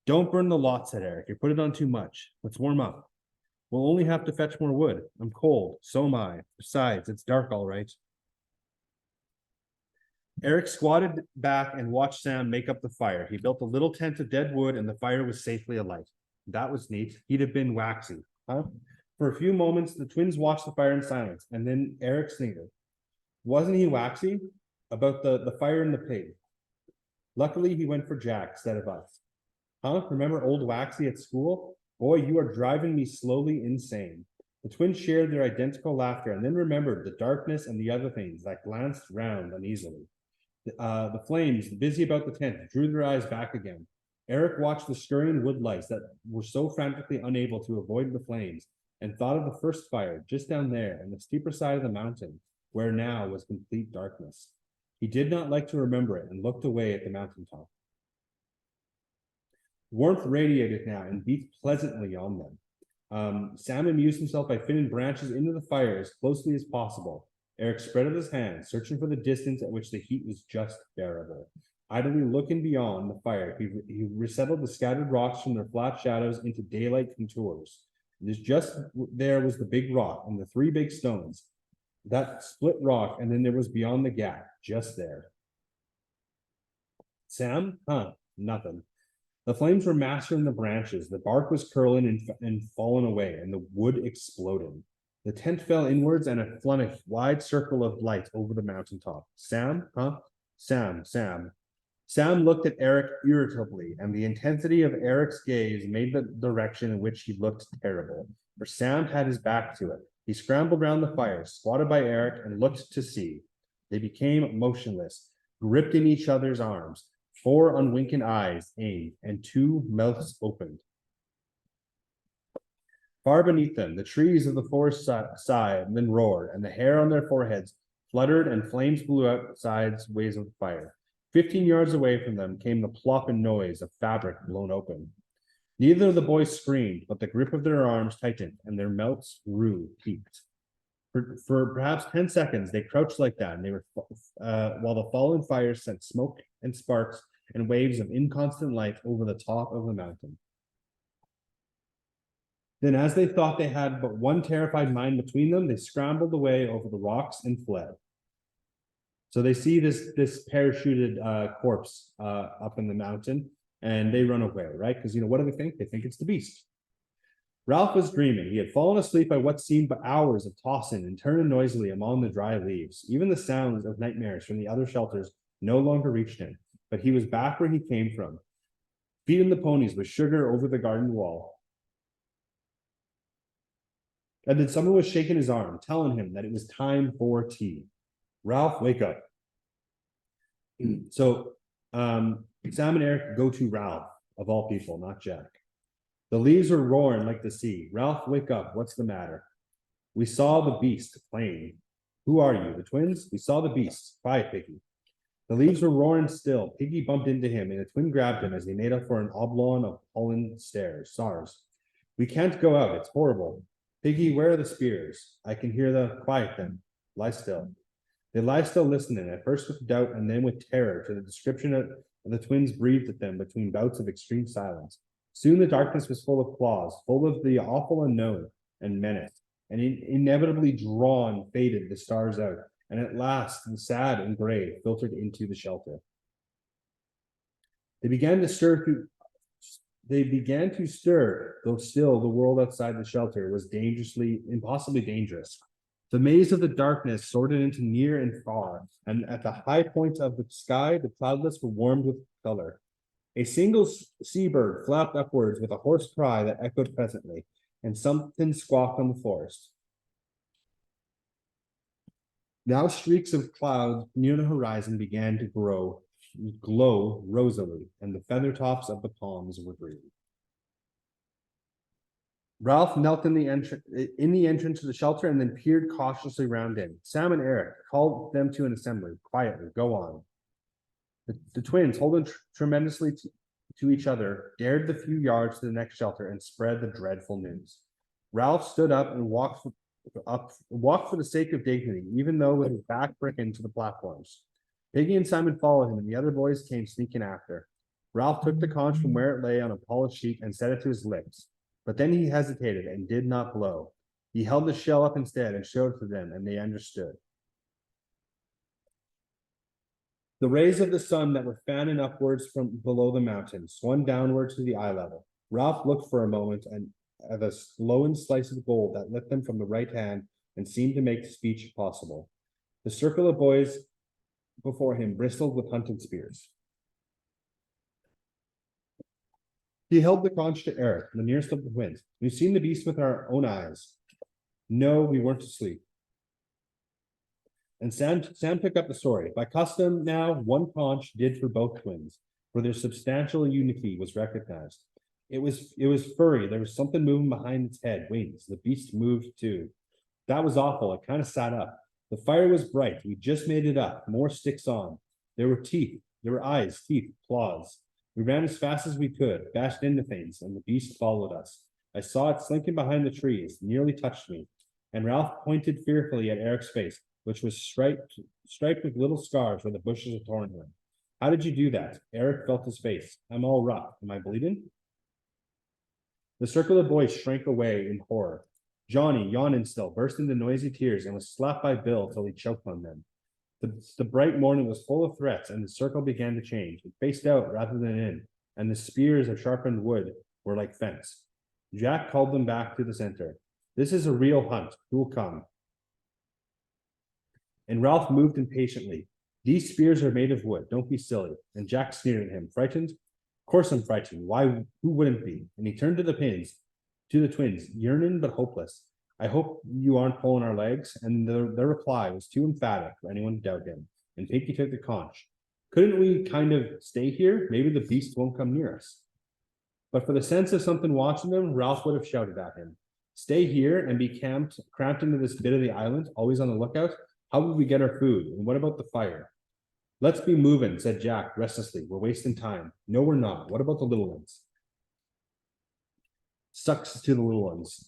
Don't burn the lot, said Eric. You put it on too much. Let's warm up. We'll only have to fetch more wood. I'm cold. So am I. Besides, it's dark all right. Eric squatted back and watched Sam make up the fire. He built a little tent of dead wood, and the fire was safely alight. That was neat. He'd have been waxy, huh? For a few moments, the twins watched the fire in silence, and then Eric sneered. Wasn't he waxy? About the fire and the pig. Luckily, he went for Jack instead of us. Huh? Remember old Waxy at school? Boy, you are driving me slowly insane. The twins shared their identical laughter, and then remembered the darkness and the other things that glanced round uneasily. The flames, busy about the tent, drew their eyes back again. Eric watched the scurrying wood lights that were so frantically unable to avoid the flames, and thought of the first fire just down there on the steeper side of the mountain, where now was complete darkness. He did not like to remember it and looked away at the mountaintop. Warmth radiated now and beat pleasantly on them. Sam amused himself by fitting branches into the fire as closely as possible. Eric spread out his hands, searching for the distance at which the heat was just bearable. Idly looking beyond the fire, he resettled the scattered rocks from their flat shadows into daylight contours. There's just there was the big rock and the three big stones. That split rock, and then there was beyond the gap, just there. Sam? Huh, nothing. The flames were mastering the branches, the bark was curling and falling away, and the wood exploding. The tent fell inwards and it flung a wide circle of light over the mountaintop. Sam, huh? Sam. Sam looked at Eric irritably, and the intensity of Eric's gaze made the direction in which he looked terrible, for Sam had his back to it. He scrambled round the fire, squatted by Eric, and looked to see. They became motionless, gripped in each other's arms. 4 unwinking eyes aimed, and 2 mouths opened. Far beneath them, the trees of the forest sighed and then roared, and the hair on their foreheads fluttered, and flames blew out sideways of the fire. 15 yards away from them came the plop and noise of fabric blown open. Neither of the boys screamed, but the grip of their arms tightened, and their mouths grew peaked. For perhaps 10 seconds, they crouched like that, and they were while the fallen fires sent smoke and sparks and waves of inconstant light over the top of the mountain. Then, as they thought they had but one terrified mind between them, they scrambled away over the rocks and fled. So they see this parachuted corpse up in the mountain, and they run away, right? Because, what do they think? They think it's the beast. Ralph was dreaming. He had fallen asleep by what seemed but hours of tossing and turning noisily among the dry leaves. Even the sounds of nightmares from the other shelters no longer reached him, but he was back where he came from, feeding the ponies with sugar over the garden wall. And then someone was shaking his arm, telling him that it was time for tea. Ralph, wake up. So Sam and Eric go to Ralph, of all people, not Jack. The leaves were roaring like the sea. Ralph, wake up. What's the matter? We saw the beast plain. Who are you? The twins? We saw the beast. Quiet, Piggy. The leaves were roaring still. Piggy bumped into him, and the twin grabbed him as he made up for an oblong of Holland SARS. We can't go out. It's horrible. Piggy, where are the spears? I can hear the quiet then. Lie still. They lie still listening, at first with doubt and then with terror to the description of the twins breathed at them between bouts of extreme silence. Soon the darkness was full of claws, full of the awful unknown and menace, and inevitably drawn faded the stars out, and at last the sad and gray filtered into the shelter. They began to stir, though still the world outside the shelter was impossibly dangerous. The maze of the darkness sorted into near and far, and at the high point of the sky, the cloudlets were warmed with color. A single seabird flapped upwards with a hoarse cry that echoed presently, and something squawked on the forest. Now streaks of clouds near the horizon began to glow rosily, and the feather tops of the palms were green. Ralph knelt in the entrance to the shelter and then peered cautiously round in. Sam and Eric called them to an assembly. Quietly, go on. The twins, holding tremendously to each other, dared the few yards to the next shelter and spread the dreadful news. Ralph stood up and walked for the sake of dignity, even though with his back bricking to the platforms. Piggy and Simon followed him, and the other boys came sneaking after. Ralph took the conch from where it lay on a polished sheet and set it to his lips, but then he hesitated and did not blow. He held the shell up instead and showed it to them, and they understood. The rays of the sun that were fanning upwards from below the mountain swung downward to the eye level. Ralph looked for a moment at a glowing slice of gold that lit them from the right hand and seemed to make speech possible. The circle of boys before him bristled with hunting spears. He held the conch to Eric, the nearest of the twins. We've seen the beast with our own eyes. No, we weren't asleep. And Sam picked up the story. By custom now, one conch did for both twins, for their substantial unity was recognized. It was furry. There was something moving behind its head, wings. The beast moved too. That was awful. It kind of sat up. The fire was bright. We just made it up. More sticks on. There were teeth. There were eyes, teeth, claws. We ran as fast as we could, bashed into things, and the beast followed us. I saw it slinking behind the trees, nearly touched me. And Ralph pointed fearfully at Eric's face, which was striped with little scars where the bushes had torn him. How did you do that? Eric felt his face. I'm all rough. Am I bleeding? The circle of boys shrank away in horror. Johnny, yawning still, burst into noisy tears and was slapped by Bill till he choked on them. The bright morning was full of threats, and the circle began to change. It faced out rather than in, and the spears of sharpened wood were like fence. Jack called them back to the center. This is a real hunt. Who will come? And Ralph moved impatiently. These spears are made of wood. Don't be silly. And Jack sneered at him. Frightened? Of course I'm frightened. Why? Who wouldn't be? And he turned to the twins, yearning but hopeless. I hope you aren't pulling our legs. And their reply was too emphatic for anyone to doubt him. And Pinky took the conch. Couldn't we kind of stay here? Maybe the beast won't come near us. But for the sense of something watching them, Ralph would have shouted at him. Stay here and be cramped into this bit of the island, always on the lookout. How will we get our food? And what about the fire? Let's be moving, said Jack restlessly. We're wasting time. No, we're not. What about the little ones? Sucks to the little ones.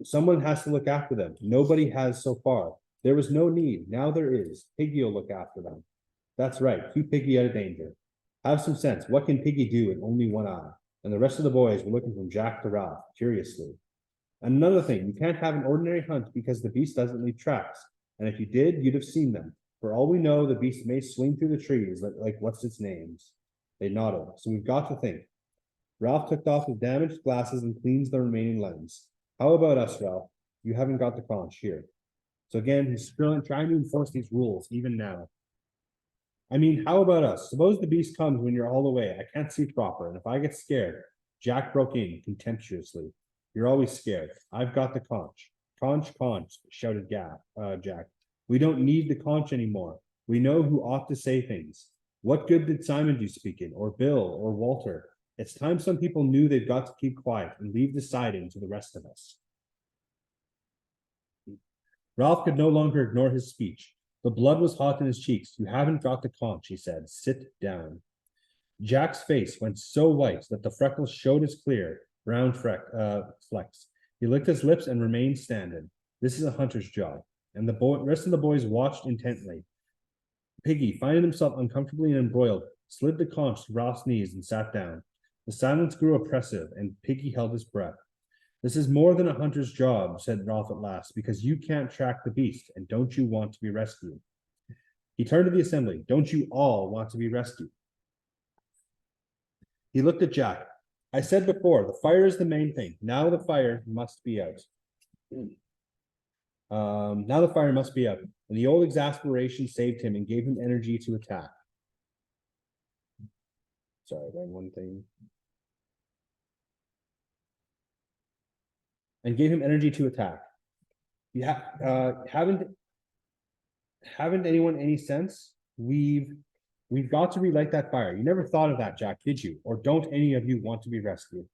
Someone has to look after them. Nobody has so far. There was no need. Now there is. Piggy will look after them. That's right. Keep Piggy out of danger. Have some sense. What can Piggy do with only one eye? And the rest of the boys were looking from Jack to Ralph, curiously. Another thing, you can't have an ordinary hunt because the beast doesn't leave tracks. And if you did, you'd have seen them. For all we know, the beast may swing through the trees like what's its names. They nodded. So we've got to think. Ralph took off his damaged glasses and cleans the remaining lens. How about us, Ralph? You haven't got the conch here. So again, he's trying to enforce these rules even now. I mean, how about us? Suppose the beast comes when you're all away. I can't see proper, and if I get scared, Jack broke in contemptuously. You're always scared. I've got the conch. Conch, shouted Jack. We don't need the conch anymore. We know who ought to say things. What good did Simon do speaking, or Bill, or Walter? It's time some people knew they've got to keep quiet and leave deciding to the rest of us. Ralph could no longer ignore his speech. The blood was hot in his cheeks. You haven't got the conch, he said. Sit down. Jack's face went so white that the freckles showed as clear, round flecks. He licked his lips and remained standing. This is a hunter's job. And the rest of the boys watched intently. Piggy, finding himself uncomfortably embroiled, slid the conch to Ralph's knees and sat down. The silence grew oppressive, and Piggy held his breath. This is more than a hunter's job, said Ralph at last, because you can't track the beast, and don't you want to be rescued? He turned to the assembly. Don't you all want to be rescued? He looked at Jack. I said before, the fire is the main thing. Now the fire must be out. Now the fire must be out. And the old exasperation saved him and gave him energy to attack. Sorry, one thing. And gave him energy to attack. You haven't anyone any sense? We've got to relight that fire. You never thought of that, Jack, did you? Or don't any of you want to be rescued?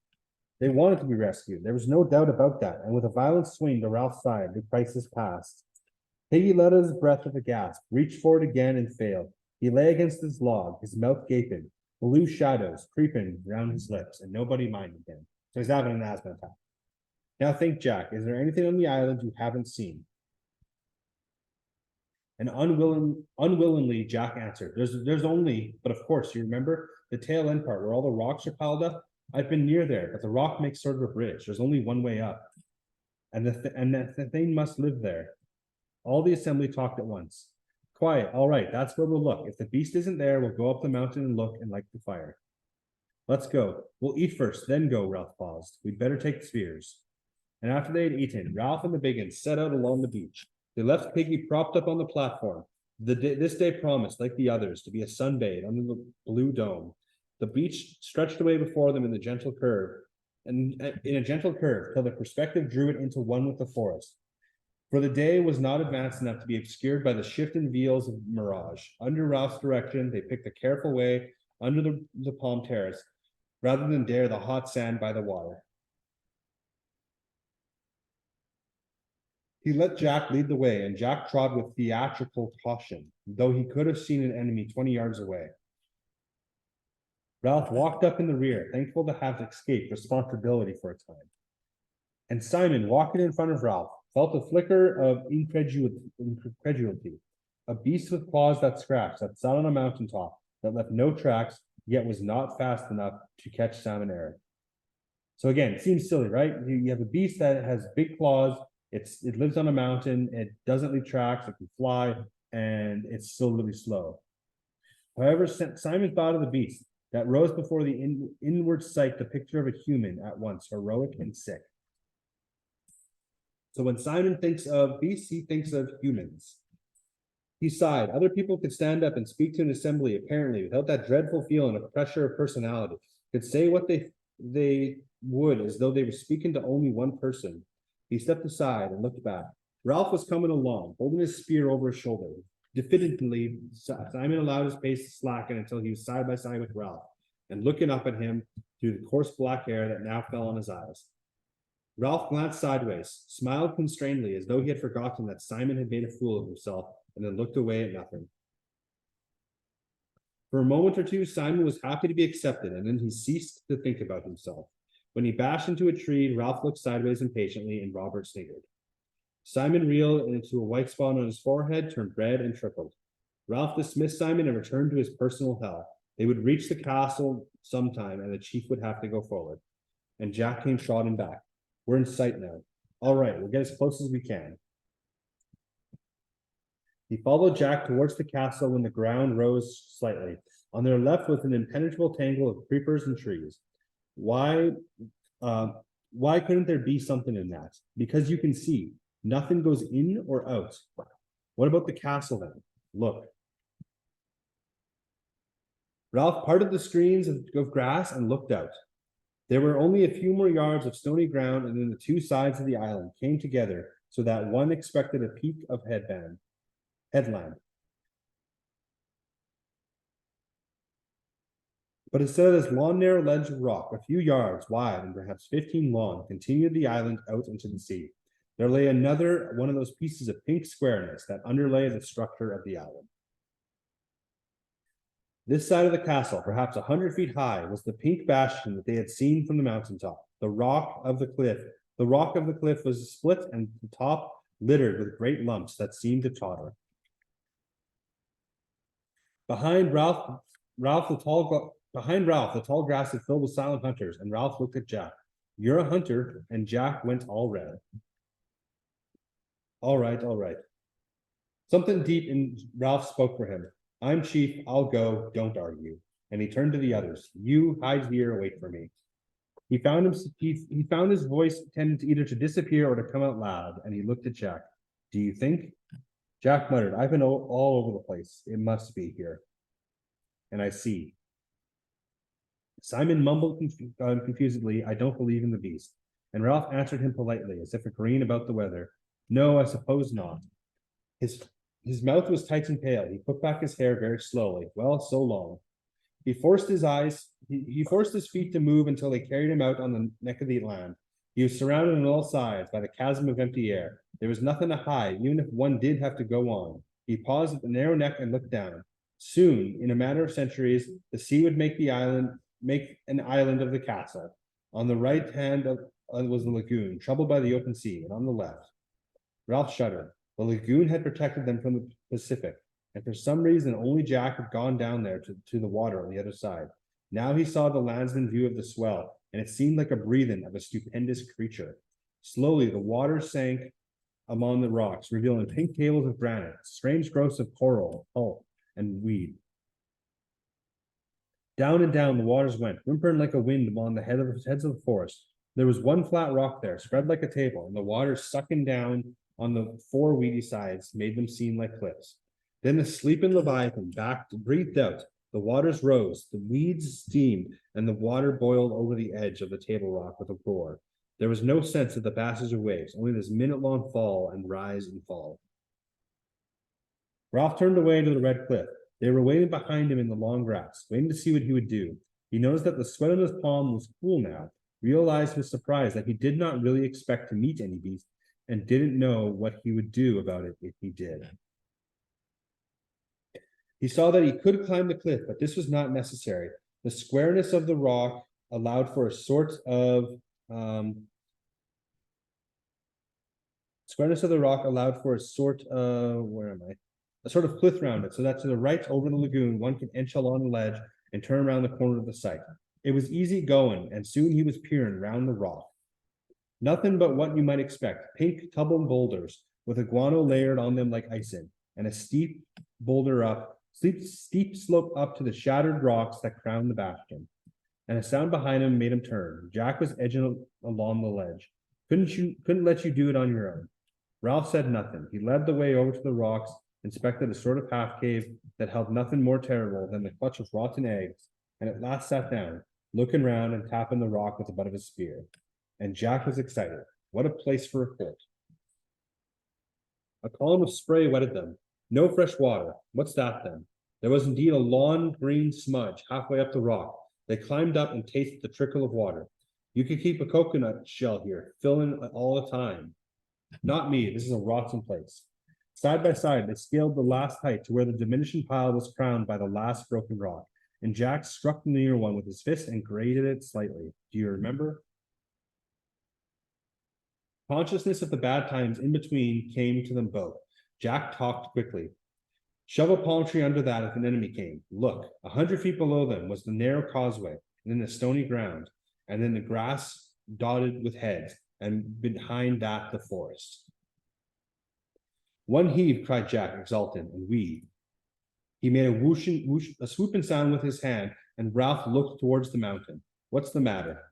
They wanted to be rescued. There was no doubt about that. And with a violent swing to Ralph's side, the crisis passed. Piggy let out his breath with a gasp, reached forward again and failed. He lay against his log, his mouth gaping, blue shadows creeping round his lips, and nobody minded him. So he's having an asthma attack. Now think, Jack, is there anything on the island you haven't seen? And unwillingly, Jack answered, there's only, but of course, you remember the tail end part where all the rocks are piled up? I've been near there, but the rock makes sort of a bridge. There's only one way up. And the thing must live there. All the assembly talked at once. Quiet, all right, that's where we'll look. If the beast isn't there, we'll go up the mountain and look and light the fire. Let's go. We'll eat first, then go, Ralph paused. We'd better take the spears. And after they had eaten, Ralph and the Biggins set out along the beach. They left Piggy propped up on the platform. This day promised, like the others, to be a sunbathe under the blue dome. The beach stretched away before them in a gentle curve, till the perspective drew it into one with the forest. For the day was not advanced enough to be obscured by the shifting veils of mirage. Under Ralph's direction, they picked a careful way under the palm terrace, rather than dare the hot sand by the water. He let Jack lead the way, and Jack trod with theatrical caution, though he could have seen an enemy 20 yards away. Ralph walked up in the rear, thankful to have escaped responsibility for a time. And Simon, walking in front of Ralph, felt a flicker of incredulity. A beast with claws that scratched, that sat on a mountaintop, that left no tracks, yet was not fast enough to catch salmon air. So again, it seems silly, right? You have a beast that has big claws, it lives on a mountain, it doesn't leave tracks, it can fly, and it's still really slow. However, Simon thought of the beast that rose before the inward sight, the picture of a human at once heroic and sick. So when Simon thinks of beasts, he thinks of humans. He sighed. Other people could stand up and speak to an assembly, apparently, without that dreadful feeling of pressure of personality. Could say what they would as though they were speaking to only one person. He stepped aside and looked back. Ralph was coming along, holding his spear over his shoulder. Diffidently, Simon allowed his pace to slacken until he was side by side with Ralph, and looking up at him through the coarse black hair that now fell on his eyes. Ralph glanced sideways, smiled constrainedly as though he had forgotten that Simon had made a fool of himself, and then looked away at nothing. For a moment or two, Simon was happy to be accepted, and then he ceased to think about himself. When he bashed into a tree, Ralph looked sideways impatiently, and Robert sniggered. Simon reeled into a white spot on his forehead, turned red, and trickled. Ralph dismissed Simon and returned to his personal hell. They would reach the castle sometime, and the chief would have to go forward. And Jack came trotting back. We're in sight now. All right, we'll get as close as we can. He followed Jack towards the castle when the ground rose slightly. On their left was an impenetrable tangle of creepers and trees. Why couldn't there be something in that? Because you can see, nothing goes in or out. What about the castle then? Look. Ralph parted the screens of grass and looked out. There were only a few more yards of stony ground, and then the two sides of the island came together so that one expected a peak of headland. But instead of this long, narrow ledge of rock, a few yards wide and perhaps 15 long, continued the island out into the sea. There lay another one of those pieces of pink squareness that underlay the structure of the island. This side of the castle, perhaps 100 feet high, was the pink bastion that they had seen from the mountaintop. The rock of the cliff was split and the top littered with great lumps that seemed to totter. Behind Ralph, the tall grass had filled with silent hunters, and Ralph looked at Jack. You're a hunter, and Jack went all red. All right. Something deep in Ralph spoke for him. I'm chief, I'll go, don't argue. And he turned to the others. You hide here and wait for me. He found his voice tended to either to disappear or to come out loud, and he looked at Jack. Do you think? Jack muttered, I've been all over the place. It must be here. And I see. Simon mumbled confusedly, I don't believe in the beast. And Ralph answered him politely, as if agreeing about the weather. No, I suppose not. His mouth was tight and pale. He put back his hair very slowly. Well, so long. He forced his feet to move until they carried him out on the neck of the land. He was surrounded on all sides by the chasm of empty air. There was nothing to hide, even if one did have to go on. He paused at the narrow neck and looked down. Soon, in a matter of centuries, the sea would make an island of the castle. On the right hand was the lagoon, troubled by the open sea, and on the left. Ralph shuddered. The lagoon had protected them from the Pacific, and for some reason only Jack had gone down there to the water on the other side. Now he saw the landsman view of the swell, and it seemed like a breathing of a stupendous creature. Slowly the water sank among the rocks, revealing pink tables of granite, strange growths of coral, pulp, and weed. Down and down the waters went, whimpering like a wind among the heads of the forest. There was one flat rock there, spread like a table, and the water sucking down on the four weedy sides made them seem like cliffs. Then the sleeping Leviathan breathed out. The waters rose, the weeds steamed, and the water boiled over the edge of the table rock with a roar. There was no sense of the passage of waves, only this minute-long fall and rise and fall. Ralph turned away to the red cliff. They were waiting behind him in the long grass, waiting to see what he would do. He noticed that the sweat on his palm was cool now, realized with surprise that he did not really expect to meet any beast, and didn't know what he would do about it if he did. He saw that he could climb the cliff, but this was not necessary. The squareness of the rock allowed for a sort of a sort of cliff round it, so that to the right over the lagoon, one could inch along the ledge and turn around the corner of the site. It was easy going, and soon he was peering round the rock. Nothing but what you might expect, pink tubled boulders with a guano layered on them like icing, and a steep slope up to the shattered rocks that crowned the bastion. And a sound behind him made him turn. Jack was edging along the ledge. Couldn't let you do it on your own. Ralph said nothing. He led the way over to the rocks, inspected a sort of half cave that held nothing more terrible than the clutch of rotten eggs, and at last sat down, looking round and tapping the rock with the butt of his spear. And Jack was excited. What a place for a fort. A column of spray wetted them. No fresh water. What's that then? There was indeed a long green smudge halfway up the rock. They climbed up and tasted the trickle of water. You could keep a coconut shell here, filling all the time. Not me, this is a rotten place. Side by side, they scaled the last height to where the diminishing pile was crowned by the last broken rock, and Jack struck the near one with his fist and grated it slightly. Do you remember? Consciousness of the bad times in between came to them both. Jack talked quickly. Shove a palm tree under that if an enemy came. Look, 100 feet below them was the narrow causeway, and then the stony ground, and then the grass dotted with heads, and behind that the forest. One heave, cried Jack, exultant, and we. He made a swooping sound with his hand, and Ralph looked towards the mountain. What's the matter?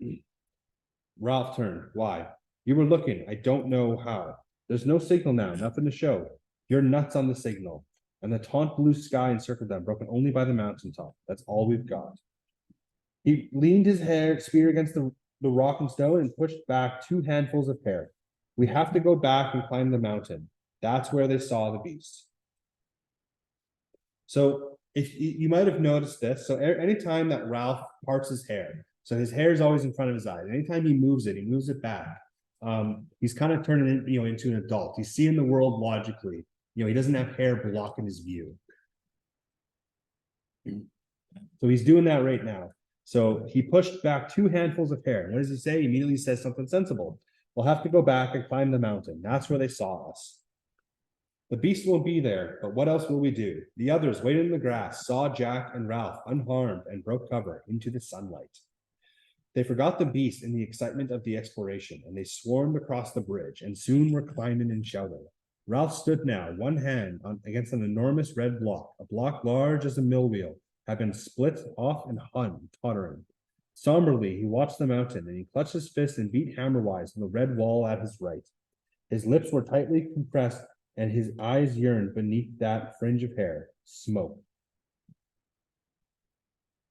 Ralph turned. Why? You were looking. I don't know how. There's no signal now, nothing to show. You're nuts on the signal. And the taunt blue sky encircled them, broken only by the mountaintop. That's all we've got. He leaned his spear against the rock and stone and pushed back 2 handfuls of hair. We have to go back and climb the mountain. That's where they saw the beast. So if you might have noticed this, so anytime that Ralph parts his hair, so his hair is always in front of his eyes. Anytime he moves it back. He's kind of turning it, into an adult. He's seeing the world logically. He doesn't have hair blocking his view. So he's doing that right now. So he pushed back 2 handfuls of hair. What does he say? He immediately says something sensible. We'll have to go back and climb the mountain. That's where they saw us. The beast won't be there, but what else will we do? The others waited in the grass, saw Jack and Ralph unharmed, and broke cover into the sunlight. They forgot the beast in the excitement of the exploration, and they swarmed across the bridge, and soon were climbing and shouting. Ralph stood now, one hand against an enormous red block. A block large as a mill wheel had been split off and hung, tottering. Somberly, he watched the mountain, and he clutched his fist and beat hammer-wise on the red wall at his right. His lips were tightly compressed, and his eyes yearned beneath that fringe of hair. Smoke.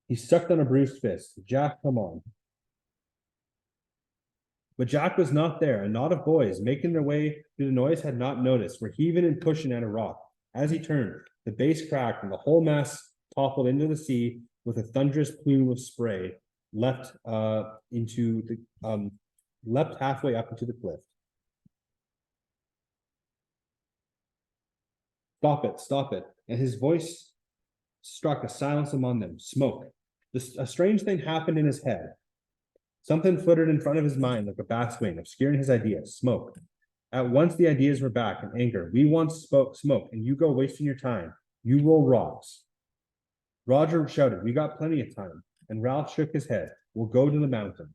He sucked on a bruised fist. Jack, come on. But Jack was not there. A knot of boys making their way through the noise had not noticed, were heaving and pushing at a rock. As he turned, the base cracked and the whole mass toppled into the sea with a thunderous plume of spray leapt halfway up into the cliff. Stop it. And his voice struck a silence among them. Smoke. A strange thing happened in his head. Something fluttered in front of his mind like a bat's wing, obscuring his ideas. Smoke. At once the ideas were back in anger. We want smoke, and you go wasting your time. You roll rocks. Roger shouted, we got plenty of time. And Ralph shook his head. We'll go to the mountain.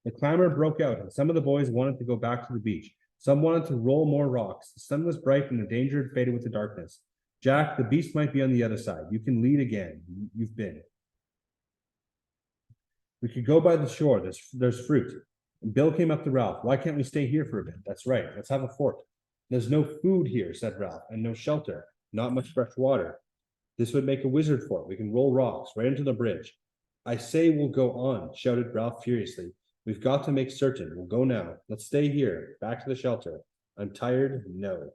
The clamor broke out, and some of the boys wanted to go back to the beach. Some wanted to roll more rocks. The sun was bright, and the danger had faded with the darkness. Jack, the beast might be on the other side. You can lead again. You've been. We could go by the shore. There's fruit. And Bill came up to Ralph. Why can't we stay here for a bit? That's right. Let's have a fort. There's no food here, said Ralph, and no shelter. Not much fresh water. This would make a wizard fort. We can roll rocks right into the bridge. I say we'll go on, shouted Ralph furiously. We've got to make certain. We'll go now. Let's stay here. Back to the shelter. I'm tired. No.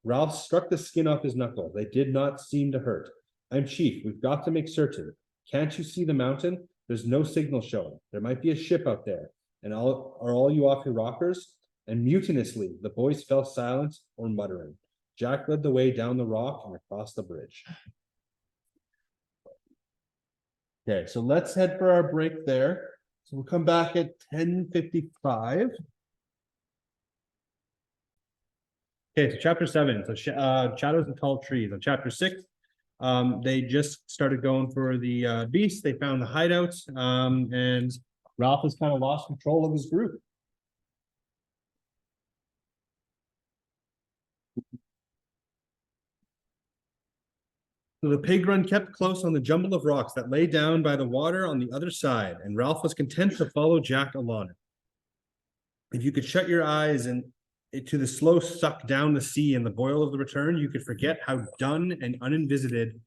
Ralph struck the skin off his knuckles. They did not seem to hurt. I'm chief. We've got to make certain. Can't you see the mountain? There's no signal showing. There might be a ship out there. And are all you off your rockers? And mutinously, the boys fell silent or muttering. Jack led the way down the rock and across the bridge. Okay, so let's head for our break there. So we'll come back at 10:55. Okay, so chapter 7, so shadows and tall trees. On chapter 6, they just started going for the beast. They found the hideouts, and Ralph has kind of lost control of his group. So the pig run kept close on the jumble of rocks that lay down by the water on the other side, and Ralph was content to follow Jack along it. if you could shut your eyes and to the slow suck down the sea and the boil of the return, you could forget how done and uninvisited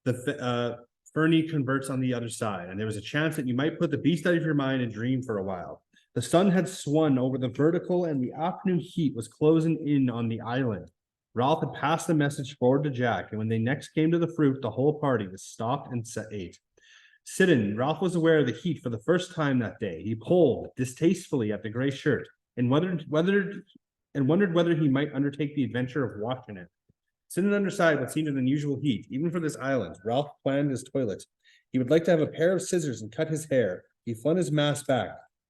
the Fernie converts on the other side, and there was a chance that you might put the beast out of your mind and dream for a while. The sun had swung over the vertical, and the afternoon heat was closing in on the island. Ralph had passed the message forward to Jack, and when they next came to the fruit, the whole party was stopped and ate. Sitting, Ralph was aware of the heat for the first time that day. He pulled distastefully at the gray shirt and wondered whether he might undertake the adventure of washing it. Sitting underside what seemed an unusual heat, even for this island, Ralph planned his toilet. He would like to have a pair of scissors and cut his hair. He flung his mask back,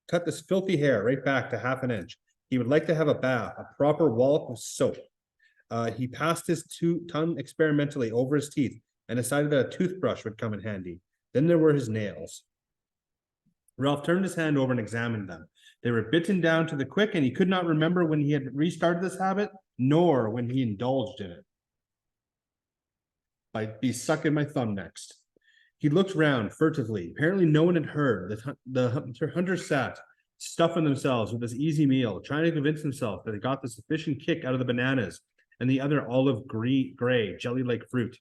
cut this filthy hair right back to half an inch. He would like to have a bath, a proper wallop of soap. He passed his tongue experimentally over his teeth and decided that a toothbrush would come in handy. Then there were his nails. Ralph turned his hand over and examined them. They were bitten down to the quick, and he could not remember when he had restarted this habit, nor when he indulged in it. I'd be sucking my thumb next. He looked round furtively. Apparently no one had heard. The hunters sat, stuffing themselves with this easy meal, trying to convince themselves that they got the sufficient kick out of the bananas and the other olive gray, jelly-like fruit.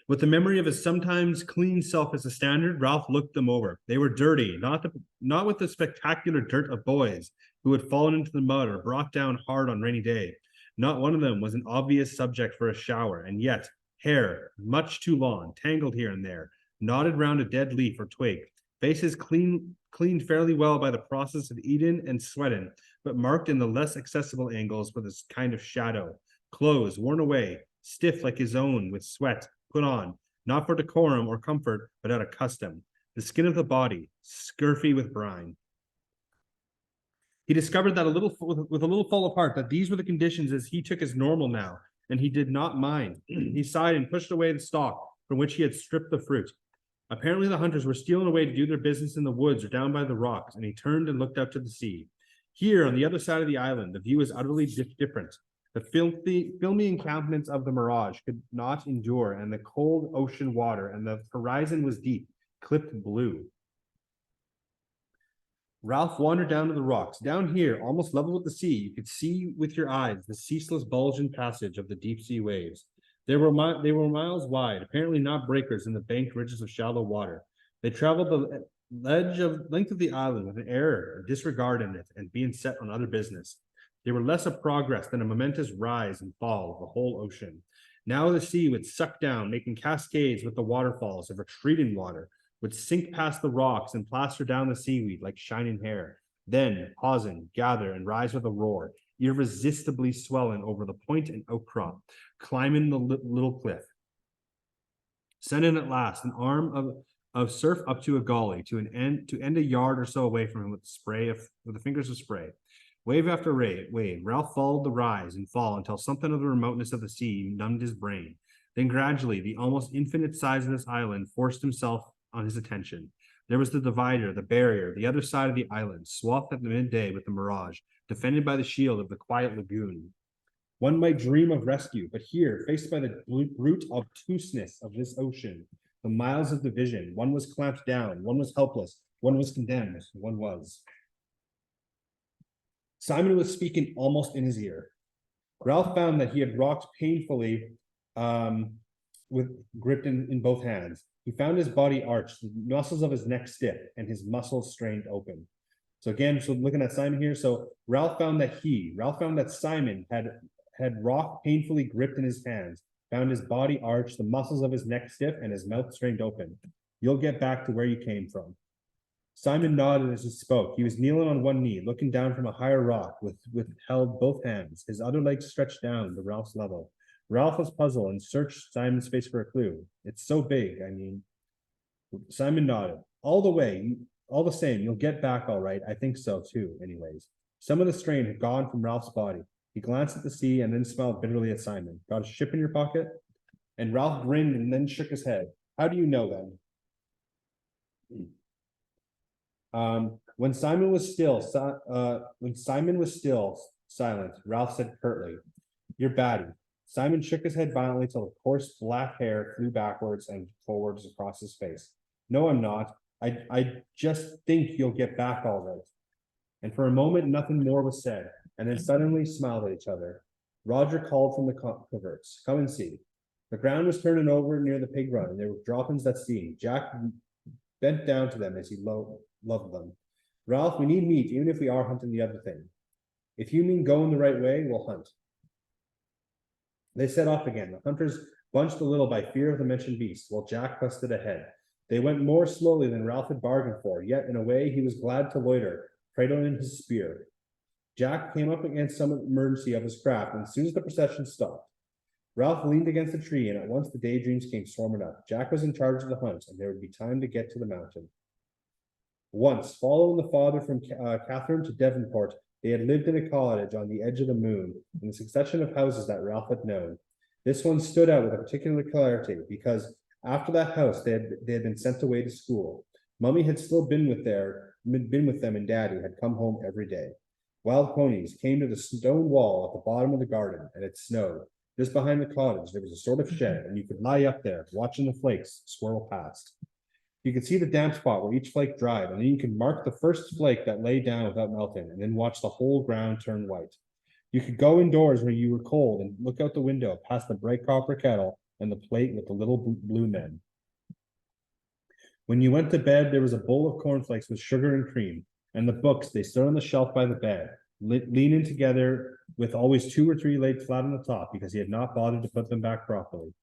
With the memory of his sometimes clean self as a standard, Ralph looked them over. They were dirty, not with the spectacular dirt of boys who had fallen into the mud or brought down hard on rainy day. Not one of them was an obvious subject for a shower, and yet hair, much too long, tangled here and there, knotted round a dead leaf or twig, faces cleaned fairly well by the process of eating and sweating, but marked in the less accessible angles with a kind of shadow, clothes worn away, stiff like his own with sweat, put on, not for decorum or comfort, but out of custom, the skin of the body, scurfy with brine. He discovered that with a little fall apart, that these were the conditions as he took as normal now, and he did not mind. He sighed and pushed away the stalk from which he had stripped the fruit. Apparently the hunters were stealing away to do their business in the woods or down by the rocks, and he turned and looked out to the sea. Here, on the other side of the island, the view is utterly different. The filmy encampments of the mirage could not endure, and the cold ocean water, and the horizon was deep, clipped blue. Ralph wandered down to the rocks. Down here, almost level with the sea, you could see with your eyes the ceaseless bulging passage of the deep sea waves. They were miles wide, apparently not breakers in the banked ridges of shallow water. They traveled the length of the island with an air of disregarding it and being set on other business. They were less a progress than a momentous rise and fall of the whole ocean. Now the sea would suck down, making cascades with the waterfalls of retreating water, would sink past the rocks and plaster down the seaweed like shining hair, then, pausing, gather, and rise with a roar, irresistibly swelling over the point and outcrop, climbing the little cliff. Sending at last an arm of surf up to a gully to end a yard or so away from him with the fingers of spray. Wave after wave, Ralph followed the rise and fall until something of the remoteness of the sea numbed his brain. Then gradually, the almost infinite size of this island forced himself on his attention. There was the divider, the barrier, the other side of the island, swathed at the midday with the mirage, defended by the shield of the quiet lagoon. One might dream of rescue, but here, faced by the brute obtuseness of this ocean, the miles of division, one was clamped down, one was helpless, one was condemned, one was. Simon was speaking almost in his ear. Ralph found that he had rocked painfully with gripped in both hands. He found his body arched, the muscles of his neck stiff, and his muscles strained open. So again, looking at Simon here, so Ralph found that Simon had rocked painfully gripped in his hands, found his body arched, the muscles of his neck stiff, and his mouth strained open. You'll get back to where you came from. Simon nodded as he spoke. He was kneeling on one knee, looking down from a higher rock with held both hands, his other leg stretched down to Ralph's level. Ralph was puzzled and searched Simon's face for a clue. It's so big, I mean. Simon nodded. All the same, you'll get back all right. I think so too, anyways. Some of the strain had gone from Ralph's body. He glanced at the sea and then smiled bitterly at Simon. Got a ship in your pocket? And Ralph grinned and then shook his head. How do you know then? When Simon was still silent, Ralph said curtly, "You're batty." Simon shook his head violently till the coarse black hair flew backwards and forwards across his face. "No, I'm not. I just think you'll get back all right." And for a moment, nothing more was said, and then suddenly smiled at each other. Roger called from the coverts, "Come and see." The ground was turning over near the pig run, and there were droppings that steamed. Jack bent down to them as he loved them. "Ralph, we need meat, even if we are hunting the other thing. If you mean going the right way, we'll hunt." They set off again. The hunters bunched a little by fear of the mentioned beast, while Jack busted ahead. They went more slowly than Ralph had bargained for, yet in a way he was glad to loiter, cradling his spear. Jack came up against some emergency of his craft, and as soon as the procession stopped, Ralph leaned against a tree, and at once the daydreams came swarming up. Jack was in charge of the hunt, and there would be time to get to the mountain. Once, following the father from Catherine to Devonport, they had lived in a cottage on the edge of the moon, in the succession of houses that Ralph had known. This one stood out with a particular clarity, because after that house, they had been sent away to school. Mummy had still been with them, and Daddy had come home every day. Wild ponies came to the stone wall at the bottom of the garden, and it snowed. Just behind the cottage, there was a sort of shed, and you could lie up there, watching the flakes swirl past. You could see the damp spot where each flake dried, and then you could mark the first flake that lay down without melting, and then watch the whole ground turn white. You could go indoors when you were cold and look out the window past the bright copper kettle and the plate with the little blue men. When you went to bed, there was a bowl of cornflakes with sugar and cream, and the books, they stood on the shelf by the bed, leaning together with always 2 or 3 laid flat on the top because he had not bothered to put them back properly.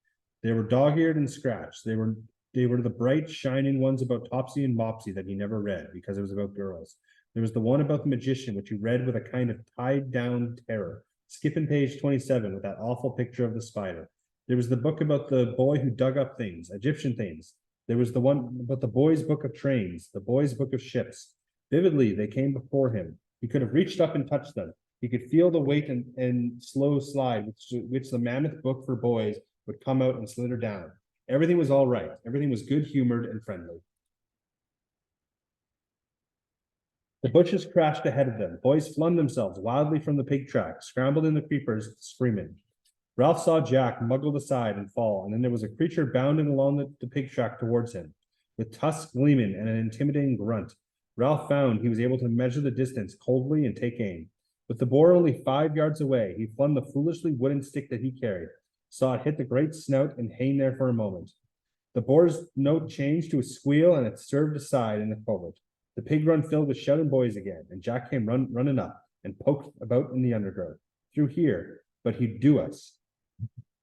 They were dog-eared and scratched. They were the bright, shining ones about Topsy and Mopsy that he never read because it was about girls. There was the one about the magician, which he read with a kind of tied-down terror, skipping page 27 with that awful picture of the spider. There was the book about the boy who dug up things, Egyptian things. There was the one about the boy's book of trains, the boy's book of ships. Vividly, they came before him. He could have reached up and touched them. He could feel the weight and slow slide which the mammoth book for boys would come out and slither down. Everything was all right. Everything was good-humored and friendly. The bushes crashed ahead of them. Boys flung themselves wildly from the pig track, scrambled in the creepers, screaming. Ralph saw Jack muggled aside and fall, and then there was a creature bounding along the pig track towards him, with tusks gleaming and an intimidating grunt. Ralph found he was able to measure the distance coldly and take aim. With the boar only 5 yards away, he flung the foolishly wooden stick that he carried, saw it hit the great snout and hang there for a moment. The boar's note changed to a squeal, and it swerved aside in the covert. The pig run filled with shouting boys again, and Jack came running up and poked about in the undergrowth. "Through here, but he'd do us."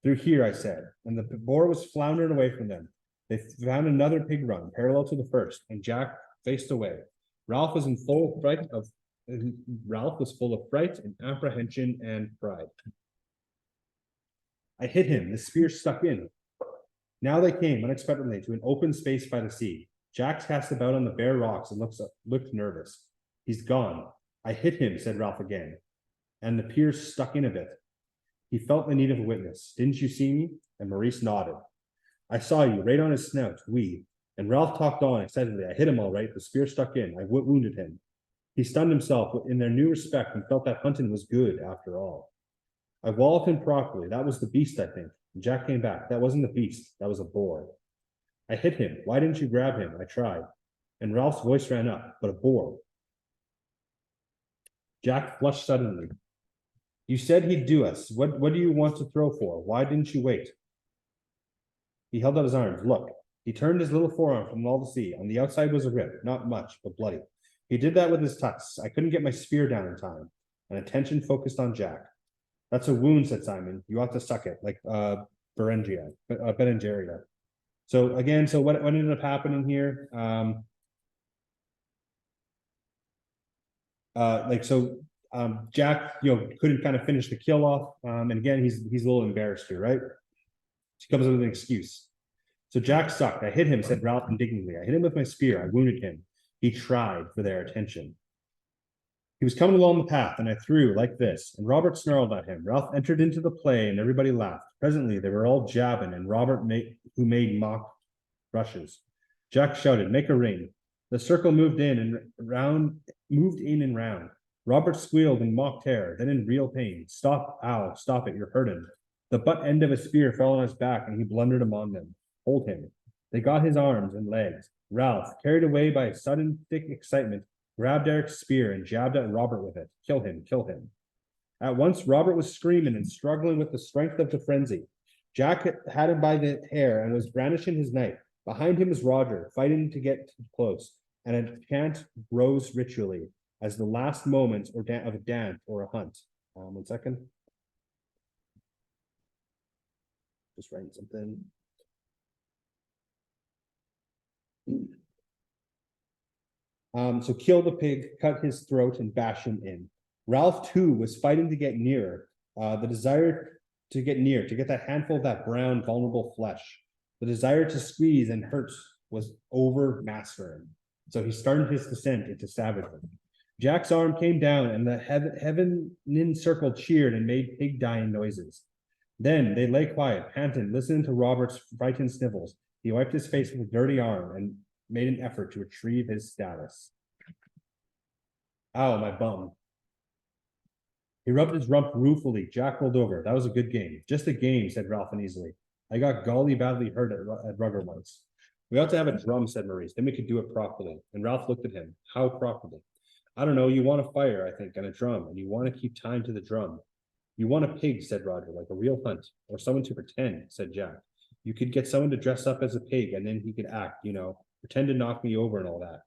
"Through here," I said, and the boar was floundering away from them. They found another pig run parallel to the first, and Jack faced away. Ralph was full of fright and apprehension and pride. I hit him. The spear stuck in. Now they came unexpectedly to an open space by the sea. Jack cast about on the bare rocks and looked nervous. "He's gone. I hit him," said Ralph again, and the pierce stuck in a bit. He felt the need of a witness. "Didn't you see me?" And Maurice nodded. "I saw you, right on his snout, And Ralph talked on excitedly. "I hit him all right. The spear stuck in. I wounded him." He stunned himself in their new respect and felt that hunting was good after all. "I walled him properly. That was the beast, I think." And Jack came back. "That wasn't the beast. That was a boar." "I hit him. Why didn't you grab him?" "I tried." And Ralph's voice ran up. "But a boar." Jack flushed suddenly. "You said he'd do us. What do you want to throw for? Why didn't you wait?" He held out his arms. "Look." He turned his little forearm from all to see. On the outside was a rip, not much, but bloody. He did that with his tusks. I couldn't get my spear down in time. And attention focused on Jack. "That's a wound," said Simon. "You ought to suck it, like Berengaria. So again, what ended up happening here? Jack, couldn't kind of finish the kill off. And again, he's a little embarrassed here, right? He comes up with an excuse. "So Jack sucked. I hit him," said Ralph indignantly. "I hit him with my spear. I wounded him. He tried for their attention. He was coming along the path, and I threw like this, and Robert snarled at him. Ralph entered into the play, and everybody laughed. Presently, they were all jabbing, and Robert who made mock rushes. Jack shouted, 'Make a ring.' The circle moved in and round. Robert squealed in mock terror, then in real pain. 'Stop, ow, stop it, you're hurting.' The butt end of a spear fell on his back, and he blundered among them. 'Hold him.' They got his arms and legs. Ralph, carried away by a sudden thick excitement, grabbed Eric's spear and jabbed at Robert with it. Kill him, kill him. At once, Robert was screaming and struggling with the strength of the frenzy. Jack had him by the hair and was brandishing his knife. Behind him was Roger, fighting to get close, and a chant rose ritually as the last moments of a dance or a hunt. 1 second. Just writing something. So kill the pig, cut his throat, and bash him in. Ralph too was fighting to get nearer. The desire to get near, to get that handful of that brown, vulnerable flesh. The desire to squeeze and hurt was overmastering. So he started his descent into savagery. Jack's arm came down, and the heaven circle cheered and made pig dying noises. Then they lay quiet, panting, listening to Robert's frightened snivels. He wiped his face with a dirty arm and made an effort to retrieve his status. Ow, my bum. He rubbed his rump ruefully. Jack rolled over. That was a good game. Just a game, said Ralph uneasily. I got golly badly hurt at rugger once. We ought to have a drum, said Maurice. Then we could do it properly. And Ralph looked at him. How properly? I don't know. You want a fire, I think, and a drum, and you want to keep time to the drum. You want a pig, said Roger, like a real hunt, or someone to pretend, said Jack. You could get someone to dress up as a pig, and then he could act, pretend to knock me over and all that.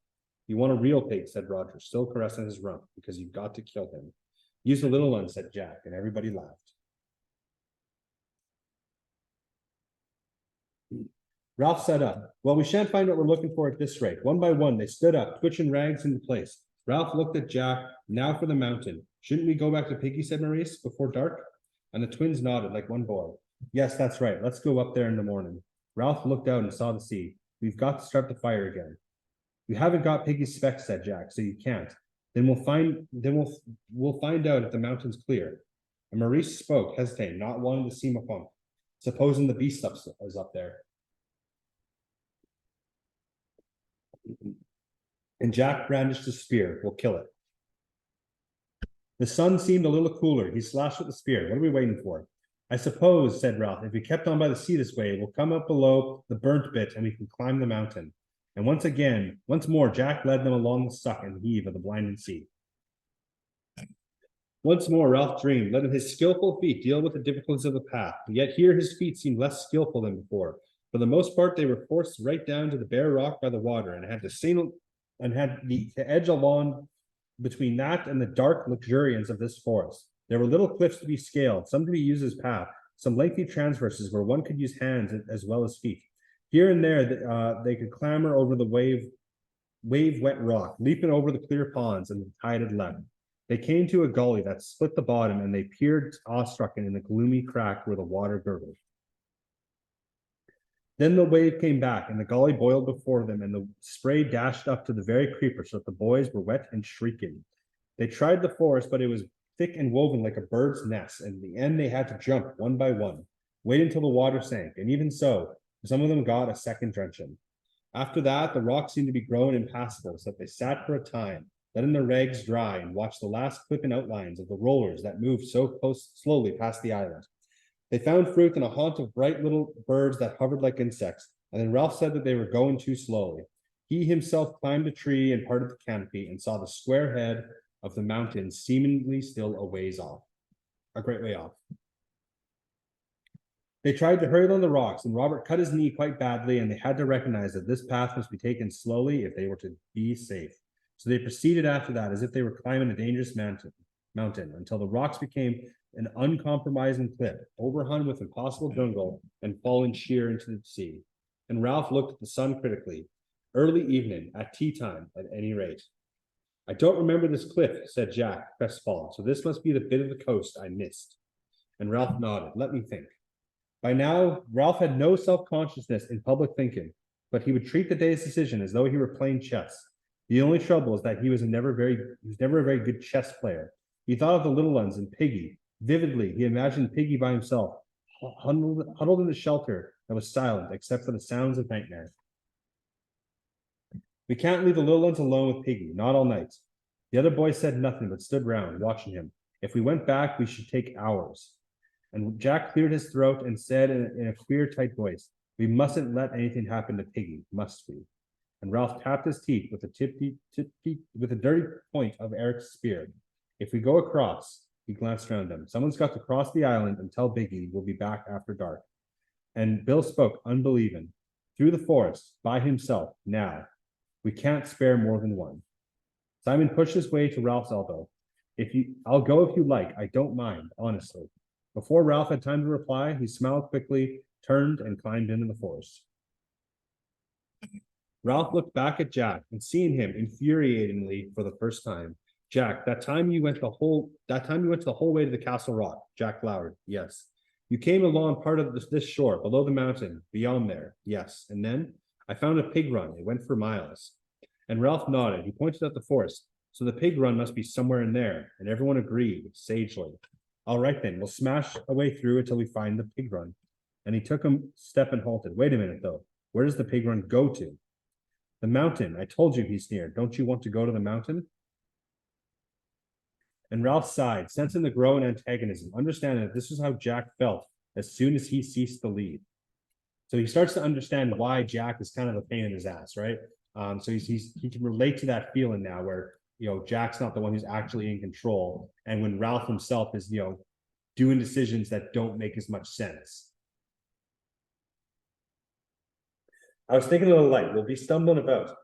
You want a real pig, said Roger, still caressing his rump, because you've got to kill him. Use the little one, said Jack, and everybody laughed. Ralph sat up. Well, we shan't find what we're looking for at this rate. One by one, they stood up, twitching rags into place. Ralph looked at Jack. Now for the mountain. Shouldn't we go back to Piggy, said Maurice, before dark? And the twins nodded like one boy. Yes, that's right. Let's go up there in the morning. Ralph looked out and saw the sea. We've got to start the fire again. You haven't got Piggy's specs, said Jack, so you can't. Then we'll find out if the mountain's clear. And Maurice spoke, hesitating, not wanting to seem a punk. Supposing the beast is up there. And Jack brandished his spear. We'll kill it. The sun seemed a little cooler. He slashed with the spear. What are we waiting for? I suppose, said Ralph, if we kept on by the sea this way, we'll come up below the burnt bit and we can climb the mountain. And once more, Jack led them along the suck and heave of the blinding sea. Once more, Ralph dreamed, letting his skillful feet deal with the difficulties of the path. Yet here his feet seemed less skillful than before. For the most part, they were forced right down to the bare rock by the water and had to edge along between that and the dark luxuriance of this forest. There were little cliffs to be scaled, some to be used as path, some lengthy transverses where one could use hands as well as feet. Here and there, they could clamber over the wave-wet rock, leaping over the clear ponds and the tide had left. They came to a gully that split the bottom, and they peered awestrucken in the gloomy crack where the water gurgled. Then the wave came back, and the gully boiled before them, and the spray dashed up to the very creeper, so that the boys were wet and shrieking. They tried the forest, but it was thick and woven like a bird's nest, and in the end they had to jump one by one, wait until the water sank, and even so, some of them got a second drenching. After that, the rocks seemed to be growing impassable, so that they sat for a time, letting their rags dry, and watched the last clipping outlines of the rollers that moved so slowly past the island. They found fruit in a haunt of bright little birds that hovered like insects, and then Ralph said that they were going too slowly. He himself climbed a tree and parted the canopy and saw the square head of the mountain seemingly still a great way off. They tried to hurry on the rocks, and Robert cut his knee quite badly, and they had to recognize that this path must be taken slowly if they were to be safe. So they proceeded after that as if they were climbing a dangerous mountain until the rocks became an uncompromising cliff, overhung with impossible jungle and falling sheer into the sea. And Ralph looked at the sun critically. Early evening, at tea time, at any rate. I don't remember this cliff, said Jack, crestfallen, so this must be the bit of the coast I missed. And Ralph nodded. Let me think. By now, Ralph had no self-consciousness in public thinking, but he would treat the day's decision as though he were playing chess. The only trouble is that he was never a very good chess player. He thought of the little ones and Piggy. Vividly, he imagined Piggy by himself, huddled in the shelter that was silent except for the sounds of nightmare. We can't leave the little ones alone with Piggy, not all night. The other boys said nothing but stood round, watching him. If we went back, we should take hours. And Jack cleared his throat and said in a queer, tight voice, we mustn't let anything happen to Piggy, must we? And Ralph tapped his teeth with the dirty point of Eric's spear. If we go across, he glanced around him. Someone's got to cross the island and tell Biggie we'll be back after dark. And Bill spoke, unbelieving. Through the forest, by himself, now. We can't spare more than one. Simon pushed his way to Ralph's elbow. I'll go if you like. I don't mind, honestly. Before Ralph had time to reply, he smiled quickly, turned, and climbed into the forest. Ralph looked back at Jack and seeing him infuriatingly for the first time. Jack, that time you went the whole way to the Castle Rock, Jack glowered. Yes. You came along part of this shore, below the mountain, beyond there. Yes. And then I found a pig run. It went for miles. And Ralph nodded. He pointed at the forest. So the pig run must be somewhere in there. And everyone agreed, sagely. All right, then, we'll smash a way through until we find the pig run. And he took a step and halted. Wait a minute, though. Where does the pig run go to? The mountain. I told you, he sneered. Don't you want to go to the mountain? And Ralph sighed, sensing the growing antagonism, understanding that this was how Jack felt as soon as he ceased the lead. So he starts to understand why Jack is kind of a pain in his ass, right? So he can relate to that feeling now where, Jack's not the one who's actually in control. And when Ralph himself is, doing decisions that don't make as much sense. I was thinking of the light. We'll be stumbling about.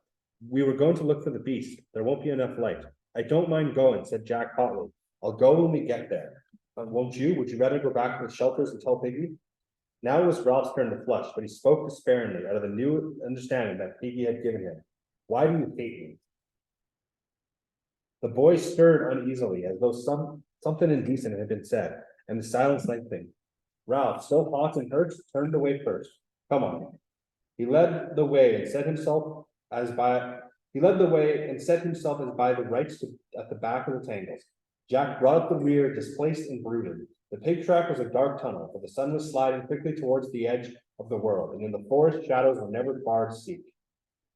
We were going to look for the beast. There won't be enough light. I don't mind going, said Jack hotly. I'll go when we get there. Won't you? Would you rather go back to the shelters and tell Piggy? Now it was Ralph's turn to flush, but he spoke despairingly out of the new understanding that Piggy had given him. Why do you hate me? The boy stirred uneasily, as though something indecent had been said, and the silence lengthened. Ralph, still hot and hurt, turned away first. Come on. He led the way and set himself as by the right at the back of the tangles. Jack brought up the rear, displaced and brooded. The pig track was a dark tunnel, for the sun was sliding quickly towards the edge of the world, and in the forest shadows were never far to seek.